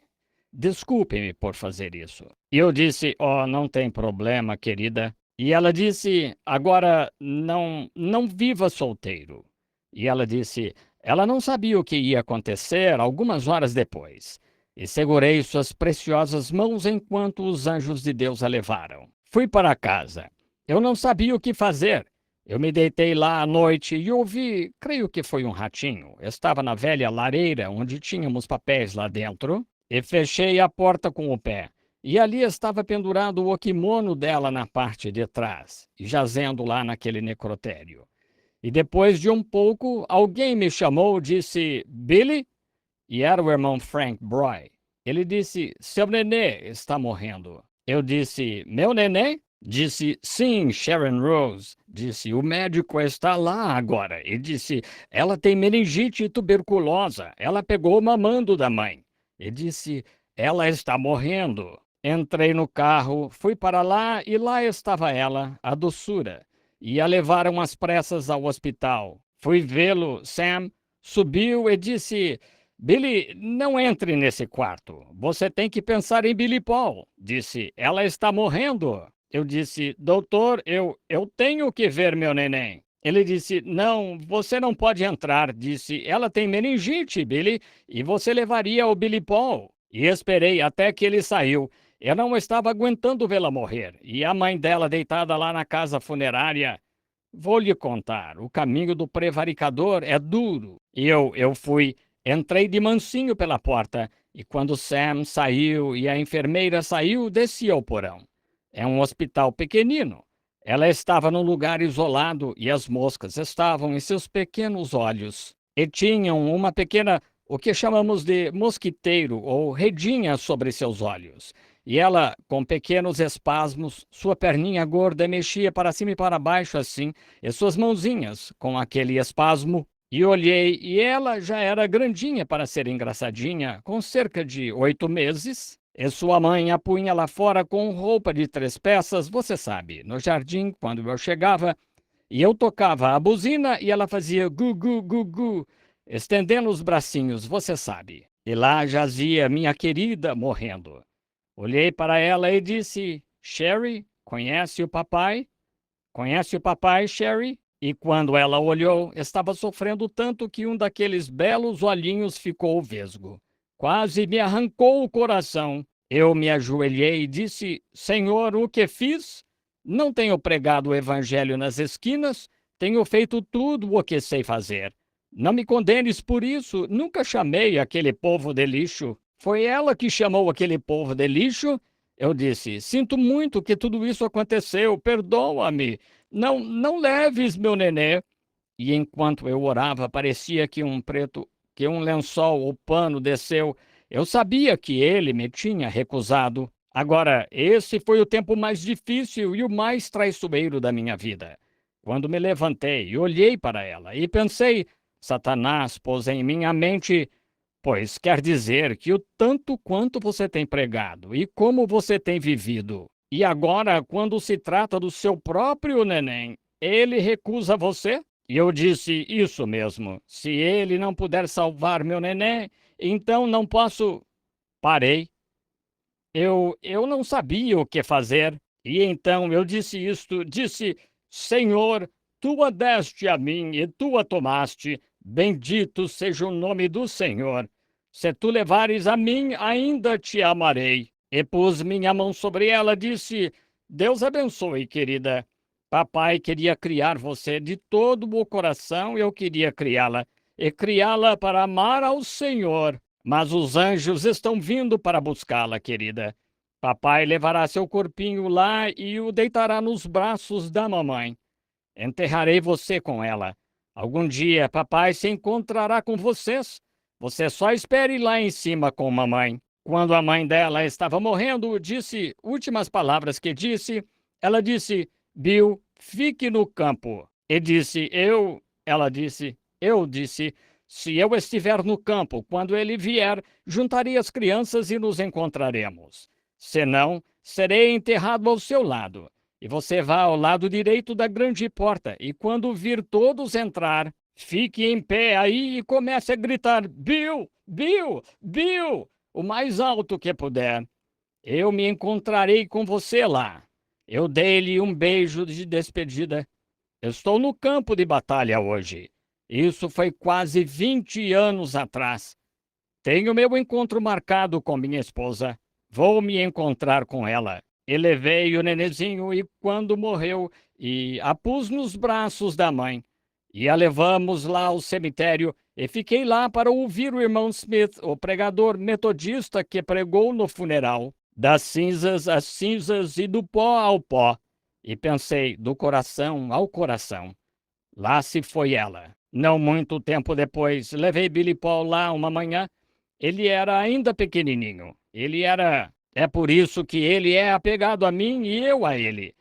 desculpe-me por fazer isso. E eu disse, oh, não tem problema, querida. E ela disse, agora não viva solteiro. E ela disse, ela não sabia o que ia acontecer algumas horas depois. E segurei suas preciosas mãos enquanto os anjos de Deus a levaram. Fui para casa. Eu não sabia o que fazer. Eu me deitei lá à noite e ouvi, creio que foi um ratinho. Estava na velha lareira onde tínhamos papéis lá dentro e fechei a porta com o pé. E ali estava pendurado o kimono dela na parte de trás, e jazendo lá naquele necrotério. E depois de um pouco, alguém me chamou, disse, Billy? E era o irmão Frank Broy. Ele disse, seu nenê está morrendo. Eu disse, meu nenê? Disse, sim, Sharon Rose. Disse, o médico está lá agora. E disse, ela tem meningite e tuberculosa. Ela pegou mamando da mãe. E disse, ela está morrendo. Entrei no carro, fui para lá e lá estava ela, a doçura. E a levaram às pressas ao hospital. Fui vê-lo, Sam subiu e disse, Billy, não entre nesse quarto. Você tem que pensar em Billy Paul. Disse, ela está morrendo. Eu disse, doutor, eu tenho que ver meu neném. Ele disse, não, você não pode entrar. Disse, ela tem meningite, Billy, e você levaria o Billy Paul. E esperei até que ele saiu. Eu não estava aguentando vê-la morrer. E a mãe dela deitada lá na casa funerária. Vou lhe contar, o caminho do prevaricador é duro. E eu fui. Entrei de mansinho pela porta, e quando Sam saiu e a enfermeira saiu, desci ao porão. É um hospital pequenino. Ela estava num lugar isolado e as moscas estavam em seus pequenos olhos. E tinham uma pequena, o que chamamos de mosquiteiro ou redinha sobre seus olhos. E ela, com pequenos espasmos, sua perninha gorda mexia para cima e para baixo assim, e suas mãozinhas, com aquele espasmo. E olhei, e ela já era grandinha para ser engraçadinha, com cerca de 8 meses. E sua mãe a punha lá fora com roupa de 3 peças, você sabe, no jardim, quando eu chegava, e eu tocava a buzina e ela fazia gu, gu, gu, estendendo os bracinhos, você sabe. E lá jazia minha querida morrendo. Olhei para ela e disse: Sherry, conhece o papai? Conhece o papai, Sherry? E quando ela olhou, estava sofrendo tanto que um daqueles belos olhinhos ficou vesgo. Quase me arrancou o coração. Eu me ajoelhei e disse: Senhor, o que fiz? Não tenho pregado o evangelho nas esquinas, tenho feito tudo o que sei fazer. Não me condenes por isso, nunca chamei aquele povo de lixo. Foi ela que chamou aquele povo de lixo? Eu disse: Sinto muito que tudo isso aconteceu, perdoa-me. Não leves meu nenê. E enquanto eu orava, parecia que um lençol ou pano desceu. Eu sabia que ele me tinha recusado. Agora, esse foi o tempo mais difícil e o mais traiçoeiro da minha vida. Quando me levantei e olhei para ela e pensei, Satanás pôs em minha mente, pois quer dizer que o tanto quanto você tem pregado e como você tem vivido. E agora, quando se trata do seu próprio neném, ele recusa você? E eu disse isso mesmo. Se ele não puder salvar meu neném, então não posso. Parei. Eu não sabia o que fazer. E então eu disse isto, disse, Senhor, tu a deste a mim e tu a tomaste. Bendito seja o nome do Senhor. Se tu levares a mim, ainda te amarei. E pus minha mão sobre ela, disse, Deus abençoe, querida. Papai queria criar você de todo o coração, eu queria criá-la. E criá-la para amar ao Senhor. Mas os anjos estão vindo para buscá-la, querida. Papai levará seu corpinho lá e o deitará nos braços da mamãe. Enterrarei você com ela. Algum dia, papai se encontrará com vocês. Você só espere lá em cima com mamãe. Quando a mãe dela estava morrendo, disse últimas palavras que disse. Ela disse: Bill, fique no campo. E disse: Ela disse: Eu disse: Se eu estiver no campo, quando ele vier, juntarei as crianças e nos encontraremos. Senão, serei enterrado ao seu lado. E você vá ao lado direito da grande porta, e quando vir todos entrar, fique em pé aí e comece a gritar: Bill, Bill, Bill, o mais alto que puder. Eu me encontrarei com você lá. Eu dei-lhe um beijo de despedida. Estou no campo de batalha hoje. Isso foi quase 20 anos atrás. Tenho meu encontro marcado com minha esposa. Vou me encontrar com ela. E levei o nenezinho e quando morreu, e a pus nos braços da mãe. E a levamos lá ao cemitério e fiquei lá para ouvir o irmão Smith, o pregador metodista que pregou no funeral. Das cinzas às cinzas e do pó ao pó. E pensei, do coração ao coração. Lá se foi ela. Não muito tempo depois, levei Billy Paul lá uma manhã. Ele era ainda pequenininho. É por isso que ele é apegado a mim e eu a ele.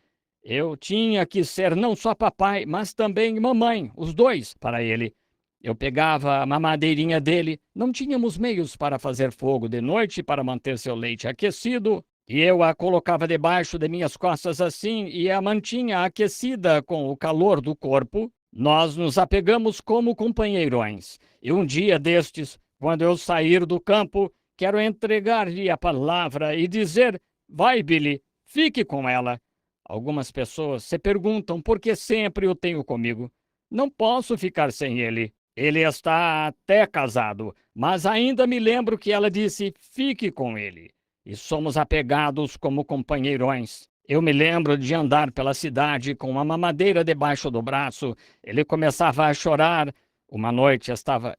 Eu tinha que ser não só papai, mas também mamãe, os dois, para ele. Eu pegava a mamadeirinha dele, não tínhamos meios para fazer fogo de noite para manter seu leite aquecido, e eu a colocava debaixo de minhas costas assim e a mantinha aquecida com o calor do corpo. Nós nos apegamos como companheirões. E um dia destes, quando eu sair do campo, quero entregar-lhe a palavra e dizer: vai, Billy, fique com ela. Algumas pessoas se perguntam por que sempre o tenho comigo. Não posso ficar sem ele. Ele está até casado, mas ainda me lembro que ela disse: fique com ele. E somos apegados como companheirões. Eu me lembro de andar pela cidade com uma mamadeira debaixo do braço. Ele começava a chorar. Uma noite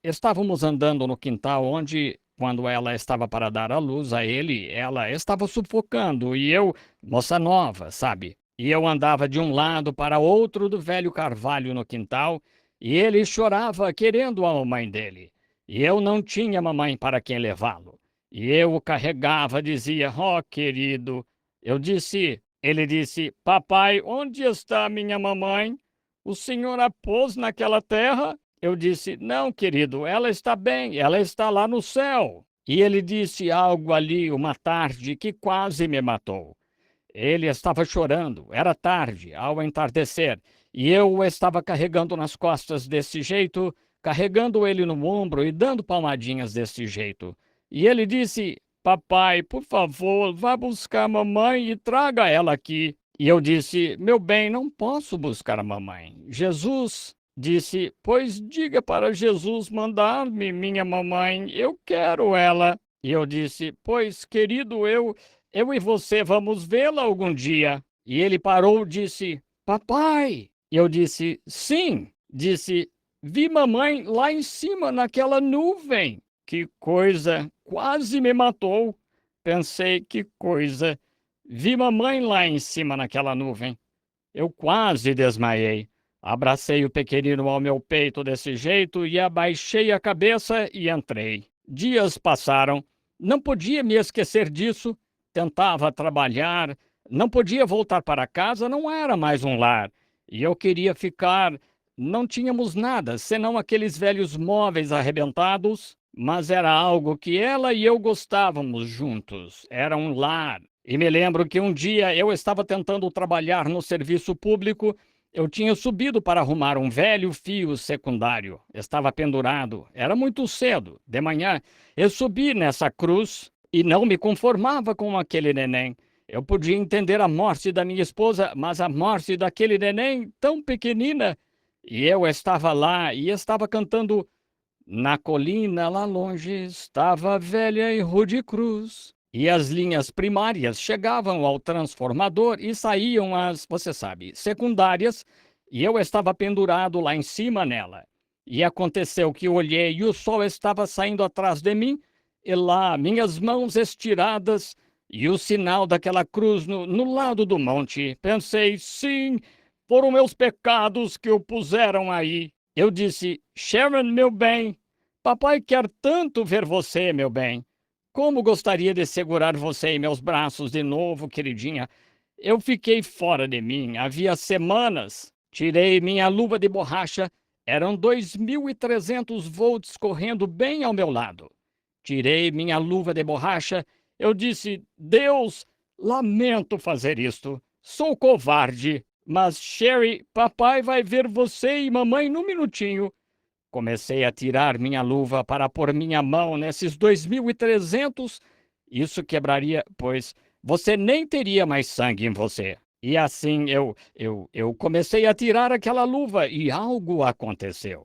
estávamos andando no quintal onde quando ela estava para dar à luz a ele, ela estava sufocando e eu, moça nova, sabe? E eu andava de um lado para outro do velho carvalho no quintal e ele chorava querendo a mamãe dele. E eu não tinha mamãe para quem levá-lo. E eu o carregava, dizia: "Oh, querido." Ele disse: "Papai, onde está minha mamãe? O senhor a pôs naquela terra?" Eu disse: "Não, querido, ela está bem, ela está lá no céu." E ele disse algo ali uma tarde que quase me matou. Ele estava chorando, era tarde, ao entardecer, e eu o estava carregando nas costas desse jeito, carregando ele no ombro e dando palmadinhas desse jeito. E ele disse: "Papai, por favor, vá buscar a mamãe e traga ela aqui." E eu disse: "Meu bem, não posso buscar a mamãe." Jesus disse: "Pois diga para Jesus mandar-me minha mamãe, eu quero ela." E eu disse: "Pois, querido, eu e você vamos vê-la algum dia." E ele parou e disse: "Papai." E eu disse: "Sim." Disse: "Vi mamãe lá em cima naquela nuvem." Que coisa! Quase me matou. Pensei: que coisa! Vi mamãe lá em cima naquela nuvem. Eu quase desmaiei. Abracei o pequenino ao meu peito desse jeito e abaixei a cabeça e entrei. Dias passaram. Não podia me esquecer disso. Tentava trabalhar. Não podia voltar para casa, não era mais um lar. E eu queria ficar. Não tínhamos nada, senão aqueles velhos móveis arrebentados, mas era algo que ela e eu gostávamos juntos. Era um lar. E me lembro que um dia eu estava tentando trabalhar no serviço público. Eu tinha subido para arrumar um velho fio secundário. Estava pendurado. Era muito cedo, de manhã. Eu subi nessa cruz e não me conformava com aquele neném. Eu podia entender a morte da minha esposa, mas a morte daquele neném tão pequenina. E eu estava lá e estava cantando: "Na colina lá longe estava a velha e rude cruz." E as linhas primárias chegavam ao transformador e saíam as, você sabe, secundárias, e eu estava pendurado lá em cima nela. E aconteceu que olhei e o sol estava saindo atrás de mim, e lá minhas mãos estiradas e o sinal daquela cruz no lado do monte. Pensei: sim, foram meus pecados que o puseram aí. Eu disse: "Sharon, meu bem, papai quer tanto ver você, meu bem. Como gostaria de segurar você em meus braços de novo, queridinha." Eu fiquei fora de mim, havia semanas. Tirei minha luva de borracha, eram 2.300 volts correndo bem ao meu lado. Tirei minha luva de borracha, eu disse: "Deus, lamento fazer isto. Sou covarde, mas Sherry, papai vai ver você e mamãe num minutinho." Comecei a tirar minha luva para pôr minha mão nesses 2.300. Isso quebraria, pois você nem teria mais sangue em você. E assim eu comecei a tirar aquela luva e algo aconteceu.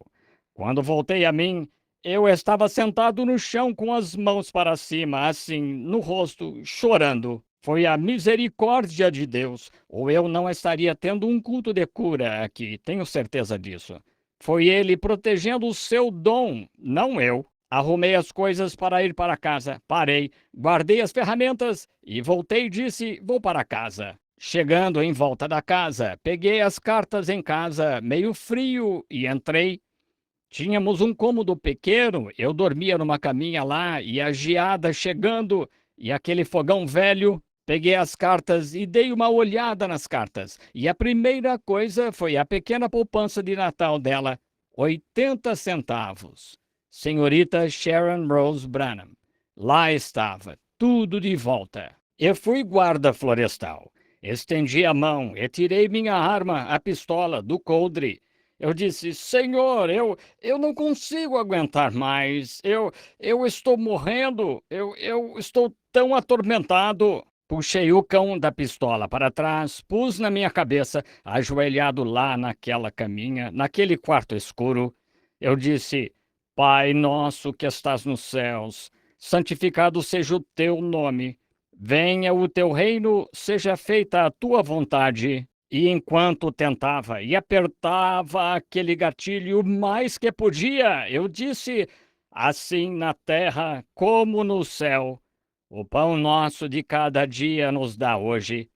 Quando voltei a mim, eu estava sentado no chão com as mãos para cima, assim, no rosto, chorando. Foi a misericórdia de Deus, ou eu não estaria tendo um culto de cura aqui, tenho certeza disso. Foi ele protegendo o seu dom, não eu. Arrumei as coisas para ir para casa. Parei, guardei as ferramentas e voltei e disse: "Vou para casa." Chegando em volta da casa, peguei as cartas em casa, meio frio, e entrei. Tínhamos um cômodo pequeno, eu dormia numa caminha lá, e a geada chegando, e aquele fogão velho. Peguei as cartas e dei uma olhada nas cartas. E a primeira coisa foi a pequena poupança de Natal dela, 80 centavos. Senhorita Sharon Rose Branham. Lá estava, tudo de volta. Eu fui guarda florestal. Estendi a mão e tirei minha arma, a pistola, do coldre. Eu disse: "Senhor, eu não consigo aguentar mais. Eu estou morrendo. Eu estou tão atormentado." Puxei o cão da pistola para trás, pus na minha cabeça, ajoelhado lá naquela caminha, naquele quarto escuro. Eu disse: "Pai nosso que estás nos céus, santificado seja o teu nome. Venha o teu reino, seja feita a tua vontade." E enquanto tentava e apertava aquele gatilho mais que podia, eu disse: assim na terra como no céu. O pão nosso de cada dia nos dá hoje.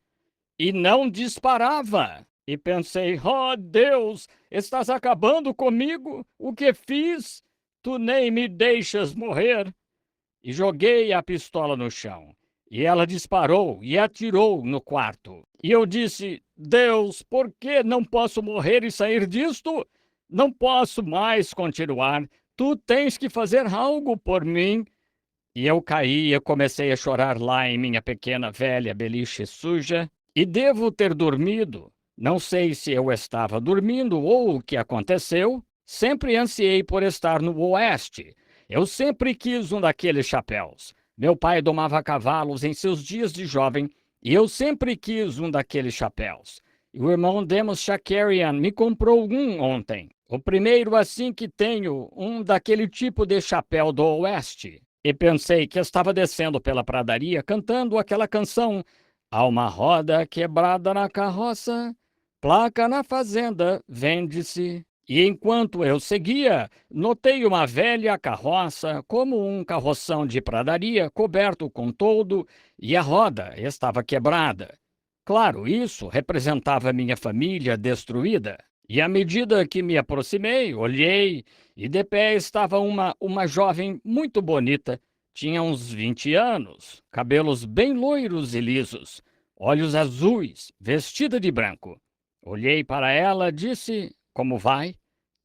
E não disparava. E pensei: oh Deus, estás acabando comigo? O que fiz? Tu nem me deixas morrer. E joguei a pistola no chão. E ela disparou e atirou no quarto. E eu disse: Deus, por que não posso morrer e sair disto? Não posso mais continuar. Tu tens que fazer algo por mim. E eu caí e comecei a chorar lá em minha pequena velha beliche suja. E devo ter dormido. Não sei se eu estava dormindo ou o que aconteceu. Sempre ansiei por estar no oeste. Eu sempre quis um daqueles chapéus. Meu pai domava cavalos em seus dias de jovem e eu sempre quis um daqueles chapéus. E o irmão Demos Shakarian me comprou um ontem. O primeiro assim que tenho, um daquele tipo de chapéu do oeste. E pensei que estava descendo pela pradaria cantando aquela canção: há uma roda quebrada na carroça, placa na fazenda, vende-se. E enquanto eu seguia, notei uma velha carroça, como um carroção de pradaria, coberto com toldo, e a roda estava quebrada. Claro, isso representava minha família destruída. E à medida que me aproximei, olhei, e de pé estava uma jovem muito bonita. Tinha uns 20 anos, cabelos bem loiros e lisos, olhos azuis, vestida de branco. Olhei para ela, disse: como vai?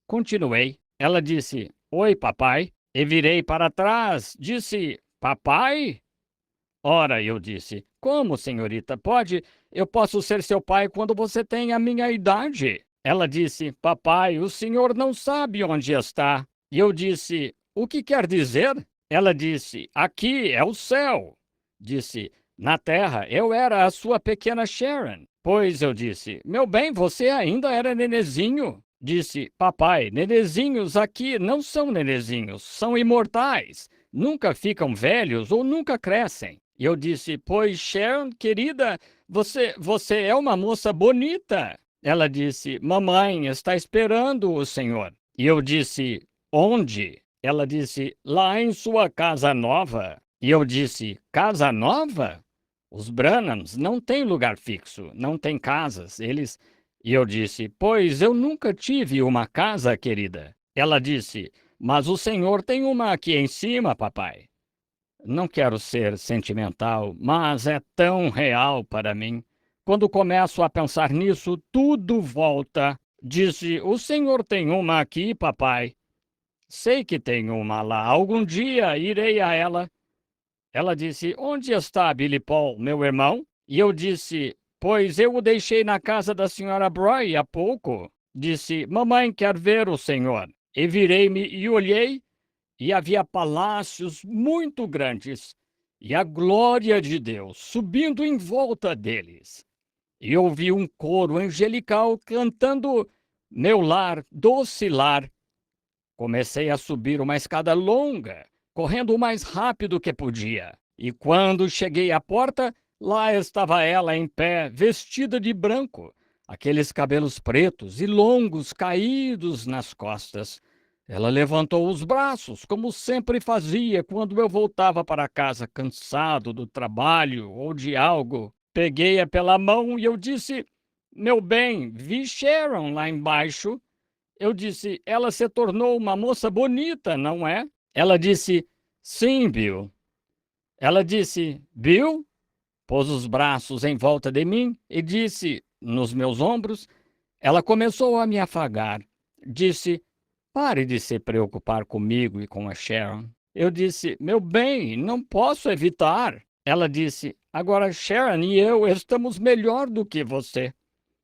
Continuei. Ela disse: oi, papai. E virei para trás, disse: papai? Ora, eu disse: como, senhorita? Eu posso ser seu pai quando você tem a minha idade. Ela disse: papai, o senhor não sabe onde está. E eu disse: o que quer dizer? Ela disse: aqui é o céu. Disse: na terra eu era a sua pequena Sharon. Pois eu disse: meu bem, você ainda era nenezinho. Disse: papai, nenezinhos aqui não são nenezinhos, são imortais. Nunca ficam velhos ou nunca crescem. E eu disse: pois, Sharon, querida, você é uma moça bonita. Ela disse: mamãe está esperando o senhor. E eu disse: onde? Ela disse: lá em sua casa nova. E eu disse: casa nova? Os Branhams não têm lugar fixo, não têm casas. E eu disse: pois eu nunca tive uma casa, querida. Ela disse: mas o senhor tem uma aqui em cima, papai. Não quero ser sentimental, mas é tão real para mim. Quando começo a pensar nisso, tudo volta. Disse: o senhor tem uma aqui, papai? Sei que tem uma lá. Algum dia irei a ela. Ela disse: onde está Billy Paul, meu irmão? E eu disse: pois eu o deixei na casa da senhora Broy há pouco. Disse: mamãe quer ver o senhor. E virei-me e olhei, e havia palácios muito grandes, e a glória de Deus subindo em volta deles. E ouvi um coro angelical cantando: meu lar, doce lar. Comecei a subir uma escada longa, correndo o mais rápido que podia. E quando cheguei à porta, lá estava ela em pé, vestida de branco, aqueles cabelos pretos e longos caídos nas costas. Ela levantou os braços, como sempre fazia quando eu voltava para casa cansado do trabalho ou de algo. Peguei-a pela mão e eu disse: meu bem, vi Sharon lá embaixo. Eu disse: ela se tornou uma moça bonita, não é? Ela disse: sim, Bill. Ela disse: Bill? Pôs os braços em volta de mim e disse nos meus ombros. Ela começou a me afagar. Disse: pare de se preocupar comigo e com a Sharon. Eu disse: meu bem, não posso evitar. Ela disse: agora Sharon e eu estamos melhor do que você.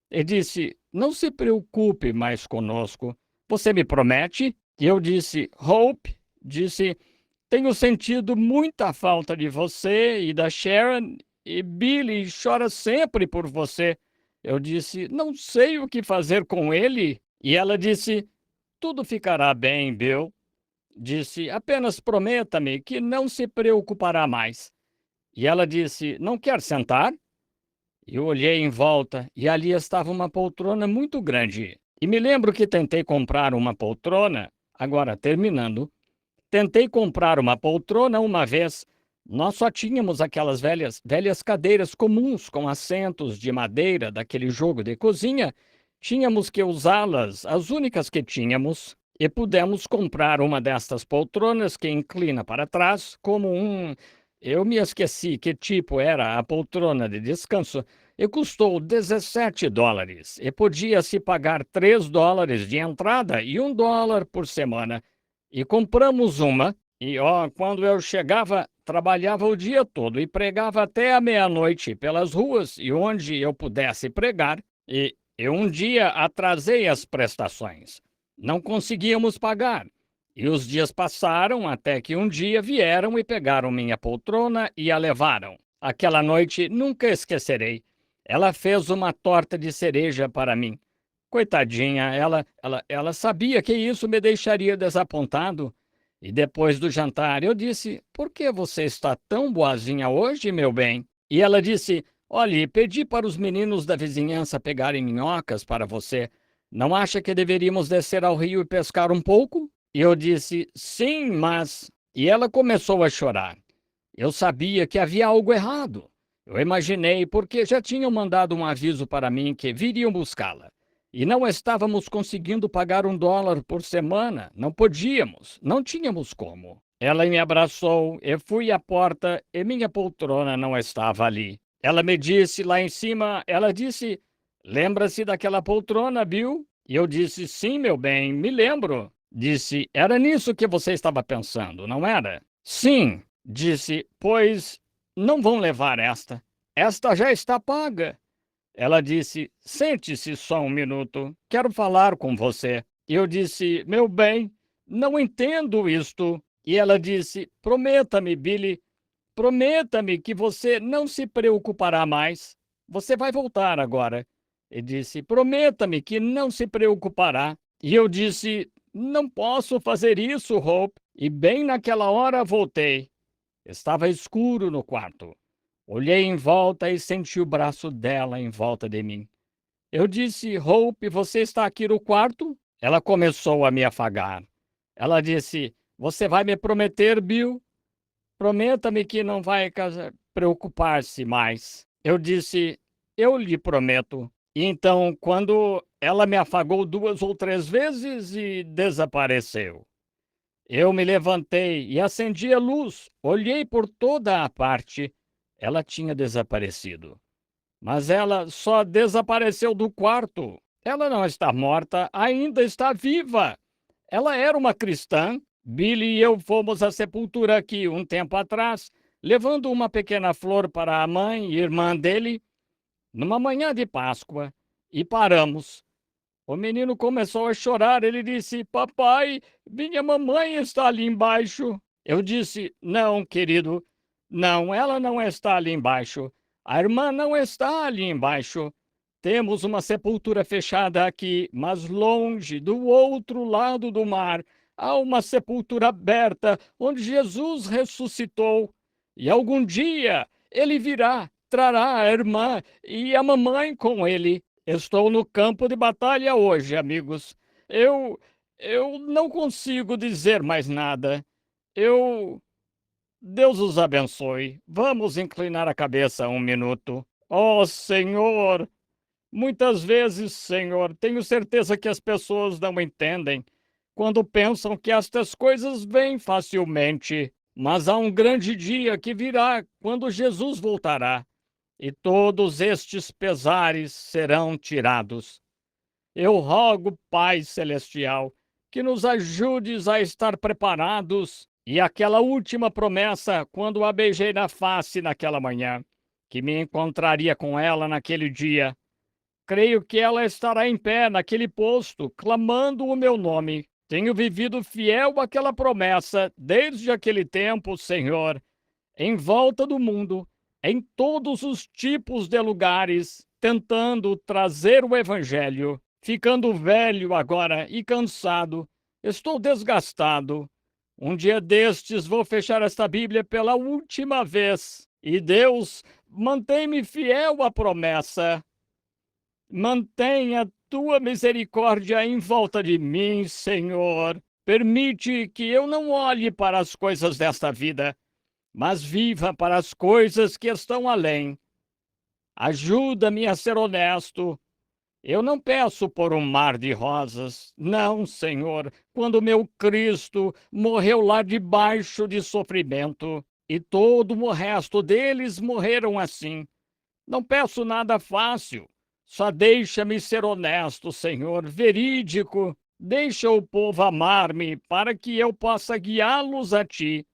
E disse: não se preocupe mais conosco. Você me promete? E eu disse: Hope, disse: tenho sentido muita falta de você e da Sharon, e Billy chora sempre por você. Eu disse: não sei o que fazer com ele. E ela disse: tudo ficará bem, Bill. Disse: apenas prometa-me que não se preocupará mais. E ela disse: não quer sentar? Eu olhei em volta e ali estava uma poltrona muito grande. E me lembro que tentei comprar uma poltrona, agora terminando, Tentei comprar uma poltrona uma vez. Nós só tínhamos aquelas velhas cadeiras comuns com assentos de madeira daquele jogo de cozinha. Tínhamos que usá-las, as únicas que tínhamos, e pudemos comprar uma destas poltronas que inclina para trás, como um. Eu me esqueci que tipo era a poltrona de descanso, e custou US$ 17, e podia-se pagar US$ 3 de entrada e US$ 1 por semana. E compramos uma, e ó, quando eu chegava, trabalhava o dia todo e pregava até a meia-noite pelas ruas e onde eu pudesse pregar, e eu um dia atrasei as prestações. Não conseguíamos pagar. E os dias passaram até que um dia vieram e pegaram minha poltrona e a levaram. Aquela noite nunca esquecerei. Ela fez uma torta de cereja para mim. Coitadinha, ela sabia que isso me deixaria desapontado. E depois do jantar, eu disse: Por que você está tão boazinha hoje, meu bem? E ela disse: Olhe, pedi para os meninos da vizinhança pegarem minhocas para você. Não acha que deveríamos descer ao rio e pescar um pouco? E eu disse: Sim, mas. E ela começou a chorar. Eu sabia que havia algo errado. Eu imaginei porque já tinham mandado um aviso para mim que viriam buscá-la. E não estávamos conseguindo pagar US$ 1 por semana. Não podíamos, não tínhamos como. Ela me abraçou, eu fui à porta e minha poltrona não estava ali. Ela me disse lá em cima, ela disse: Lembra-se daquela poltrona, Bill? E eu disse: Sim, meu bem, me lembro. Disse: Era nisso que você estava pensando, não era? Sim, disse: Pois não vão levar esta. Esta já está paga. Ela disse: Sente-se só um minuto, quero falar com você. E eu disse: Meu bem, não entendo isto. E ela disse: Prometa-me, Billy, prometa-me que você não se preocupará mais. Você vai voltar agora. E disse: Prometa-me que não se preocupará. E eu disse: Não posso fazer isso, Hope. E bem naquela hora voltei. Estava escuro no quarto. Olhei em volta e senti o braço dela em volta de mim. Eu disse: Hope, você está aqui no quarto? Ela começou a me afagar. Ela disse: Você vai me prometer, Bill? Prometa-me que não vai preocupar-se mais. Eu disse: Eu lhe prometo. E então, quando ela me afagou 2 ou 3 vezes e desapareceu. Eu me levantei e acendi a luz. Olhei por toda a parte. Ela tinha desaparecido. Mas ela só desapareceu do quarto. Ela não está morta, ainda está viva. Ela era uma cristã. Billy e eu fomos à sepultura aqui um tempo atrás, levando uma pequena flor para a mãe e irmã dele, numa manhã de Páscoa, e paramos. O menino começou a chorar. Ele disse: Papai, minha mamãe está ali embaixo. Eu disse: Não, querido, não, ela não está ali embaixo. A irmã não está ali embaixo. Temos uma sepultura fechada aqui, mas longe, do outro lado do mar, há uma sepultura aberta onde Jesus ressuscitou. E algum dia ele virá, trará a irmã e a mamãe com ele. Estou no campo de batalha hoje, amigos. Eu, eu não consigo dizer mais nada. Eu. Deus os abençoe. Vamos inclinar a cabeça um minuto. Oh, Senhor! Muitas vezes, Senhor, tenho certeza que as pessoas não entendem quando pensam que estas coisas vêm facilmente. Mas há um grande dia que virá quando Jesus voltará e todos estes pesares serão tirados. Eu rogo, Pai Celestial, que nos ajudes a estar preparados. E aquela última promessa, quando a beijei na face naquela manhã, que me encontraria com ela naquele dia, creio que ela estará em pé naquele posto, clamando o meu nome. Tenho vivido fiel àquela promessa desde aquele tempo, Senhor, em volta do mundo, em todos os tipos de lugares, tentando trazer o Evangelho. Ficando velho agora e cansado, estou desgastado. Um dia destes vou fechar esta Bíblia pela última vez. E Deus, mantém-me fiel à promessa. Mantenha tua misericórdia em volta de mim, Senhor. Permite que eu não olhe para as coisas desta vida, mas viva para as coisas que estão além. Ajuda-me a ser honesto. Eu não peço por um mar de rosas. Não, Senhor, quando meu Cristo morreu lá debaixo de sofrimento, e todo o resto deles morreram assim. Não peço nada fácil. Só deixa-me ser honesto, Senhor, verídico. Deixa o povo amar-me para que eu possa guiá-los a ti.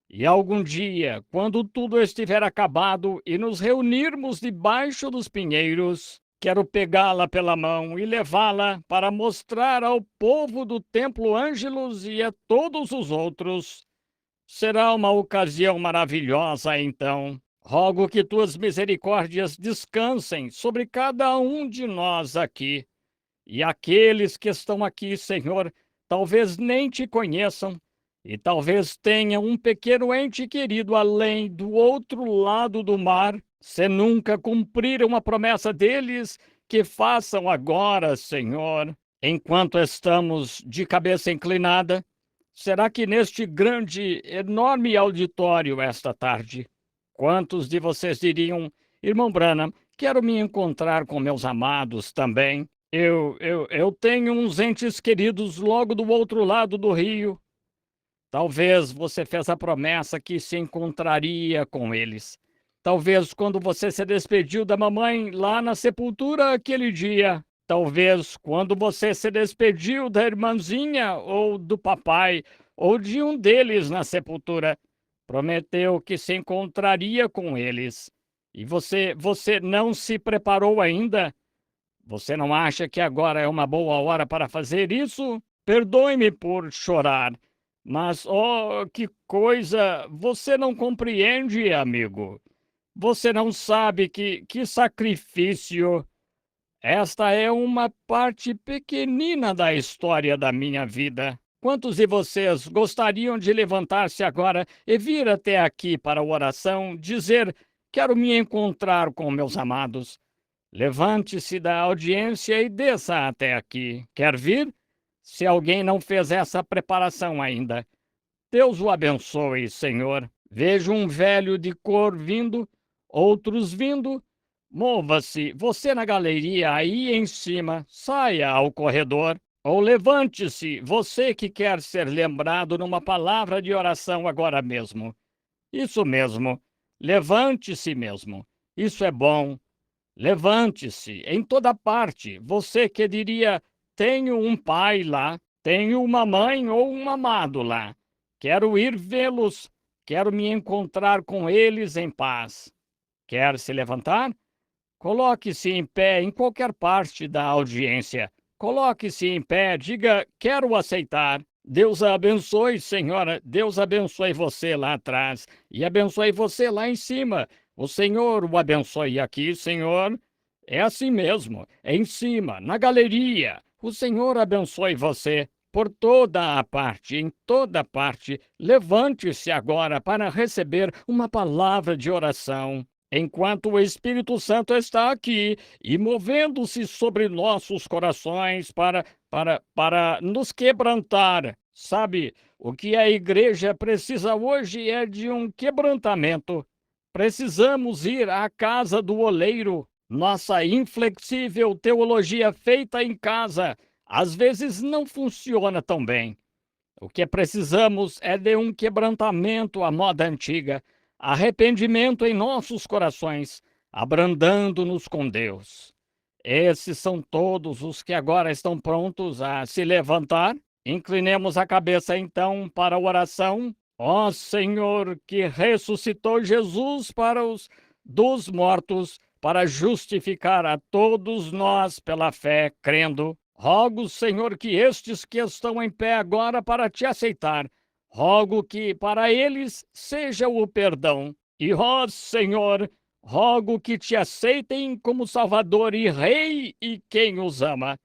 E algum dia, quando tudo estiver acabado e nos reunirmos debaixo dos pinheiros, quero pegá-la pela mão e levá-la para mostrar ao povo do Templo Ângelus e a todos os outros. Será uma ocasião maravilhosa, então. Rogo que tuas misericórdias descansem sobre cada um de nós aqui. E aqueles que estão aqui, Senhor, talvez nem te conheçam, e talvez tenham um pequeno ente querido além do outro lado do mar, se nunca cumpriram a promessa deles, que façam agora, Senhor. Enquanto estamos de cabeça inclinada, será que neste grande, enorme auditório esta tarde, quantos de vocês diriam, irmão Branham, quero me encontrar com meus amados também? Eu tenho uns entes queridos logo do outro lado do rio. Talvez você fez a promessa que se encontraria com eles. Talvez quando você se despediu da mamãe lá na sepultura aquele dia. Talvez quando você se despediu da irmãzinha ou do papai ou de um deles na sepultura. Prometeu que se encontraria com eles. E você não se preparou ainda? Você não acha que agora é uma boa hora para fazer isso? Perdoe-me por chorar, mas, oh, que coisa! Você não compreende, amigo. Você não sabe que sacrifício. Esta é uma parte pequenina da história da minha vida. Quantos de vocês gostariam de levantar-se agora e vir até aqui para a oração, dizer: quero me encontrar com meus amados? Levante-se da audiência e desça até aqui. Quer vir? Se alguém não fez essa preparação ainda. Deus o abençoe, Senhor. Vejo um velho de cor vindo, outros vindo. Mova-se, você na galeria aí em cima, saia ao corredor. Ou levante-se, você que quer ser lembrado numa palavra de oração agora mesmo. Isso mesmo, levante-se mesmo. Isso é bom. Levante-se em toda parte. Você que diria: tenho um pai lá, tenho uma mãe ou um amado lá. Quero ir vê-los, quero me encontrar com eles em paz. Quer se levantar? Coloque-se em pé em qualquer parte da audiência. Coloque-se em pé, diga: quero aceitar. Deus a abençoe, senhora. Deus abençoe você lá atrás e abençoe você lá em cima. O Senhor o abençoe aqui, Senhor. É assim mesmo, é em cima, na galeria. O Senhor abençoe você por toda a parte, em toda parte. Levante-se agora para receber uma palavra de oração. Enquanto o Espírito Santo está aqui e movendo-se sobre nossos corações para nos quebrantar. Sabe, o que a igreja precisa hoje é de um quebrantamento. Precisamos ir à casa do oleiro. Nossa inflexível teologia feita em casa às vezes não funciona tão bem. O que precisamos é de um quebrantamento à moda antiga, arrependimento em nossos corações, abrandando-nos com Deus. Esses são todos os que agora estão prontos a se levantar. Inclinemos a cabeça então para a oração. Ó Senhor, que ressuscitou Jesus para os dos mortos, para justificar a todos nós pela fé, crendo. Rogo, Senhor, que estes que estão em pé agora para te aceitar, rogo que para eles seja o perdão. E, ó Senhor, rogo que te aceitem como Salvador e Rei e quem os ama.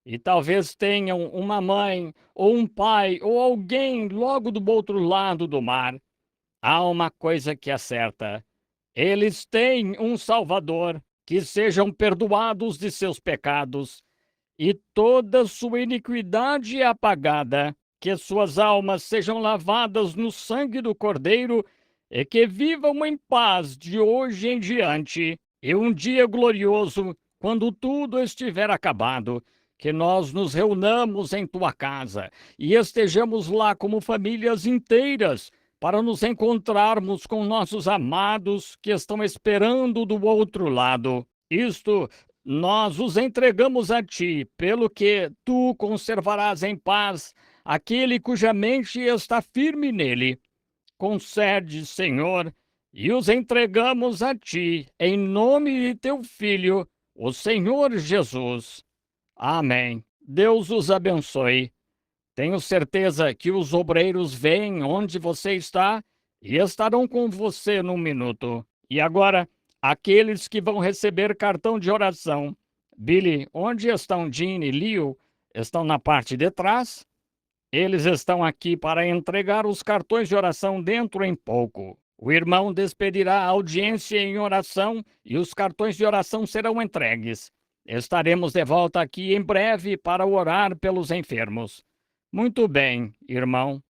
E talvez tenham uma mãe, ou um pai, ou alguém logo do outro lado do mar. Há uma coisa que é certa: eles têm um Salvador, que sejam perdoados de seus pecados e toda sua iniquidade apagada. que suas almas sejam lavadas no sangue do Cordeiro e que vivam em paz de hoje em diante. E um dia glorioso, quando tudo estiver acabado, que nós nos reunamos em tua casa e estejamos lá como famílias inteiras para nos encontrarmos com nossos amados que estão esperando do outro lado. Isto nós os entregamos a ti, pelo que tu conservarás em paz aquele cuja mente está firme nele. Concede, Senhor, e os entregamos a ti, em nome de teu Filho, o Senhor Jesus. Amém. Deus os abençoe. Tenho certeza que os obreiros veem onde você está e estarão com você num minuto. E agora, aqueles que vão receber cartão de oração. Billy, onde estão Jean e Leo? Estão na parte de trás? Eles estão aqui para entregar os cartões de oração dentro em pouco. O irmão despedirá a audiência em oração e os cartões de oração serão entregues. Estaremos de volta aqui em breve para orar pelos enfermos. Muito bem, irmão.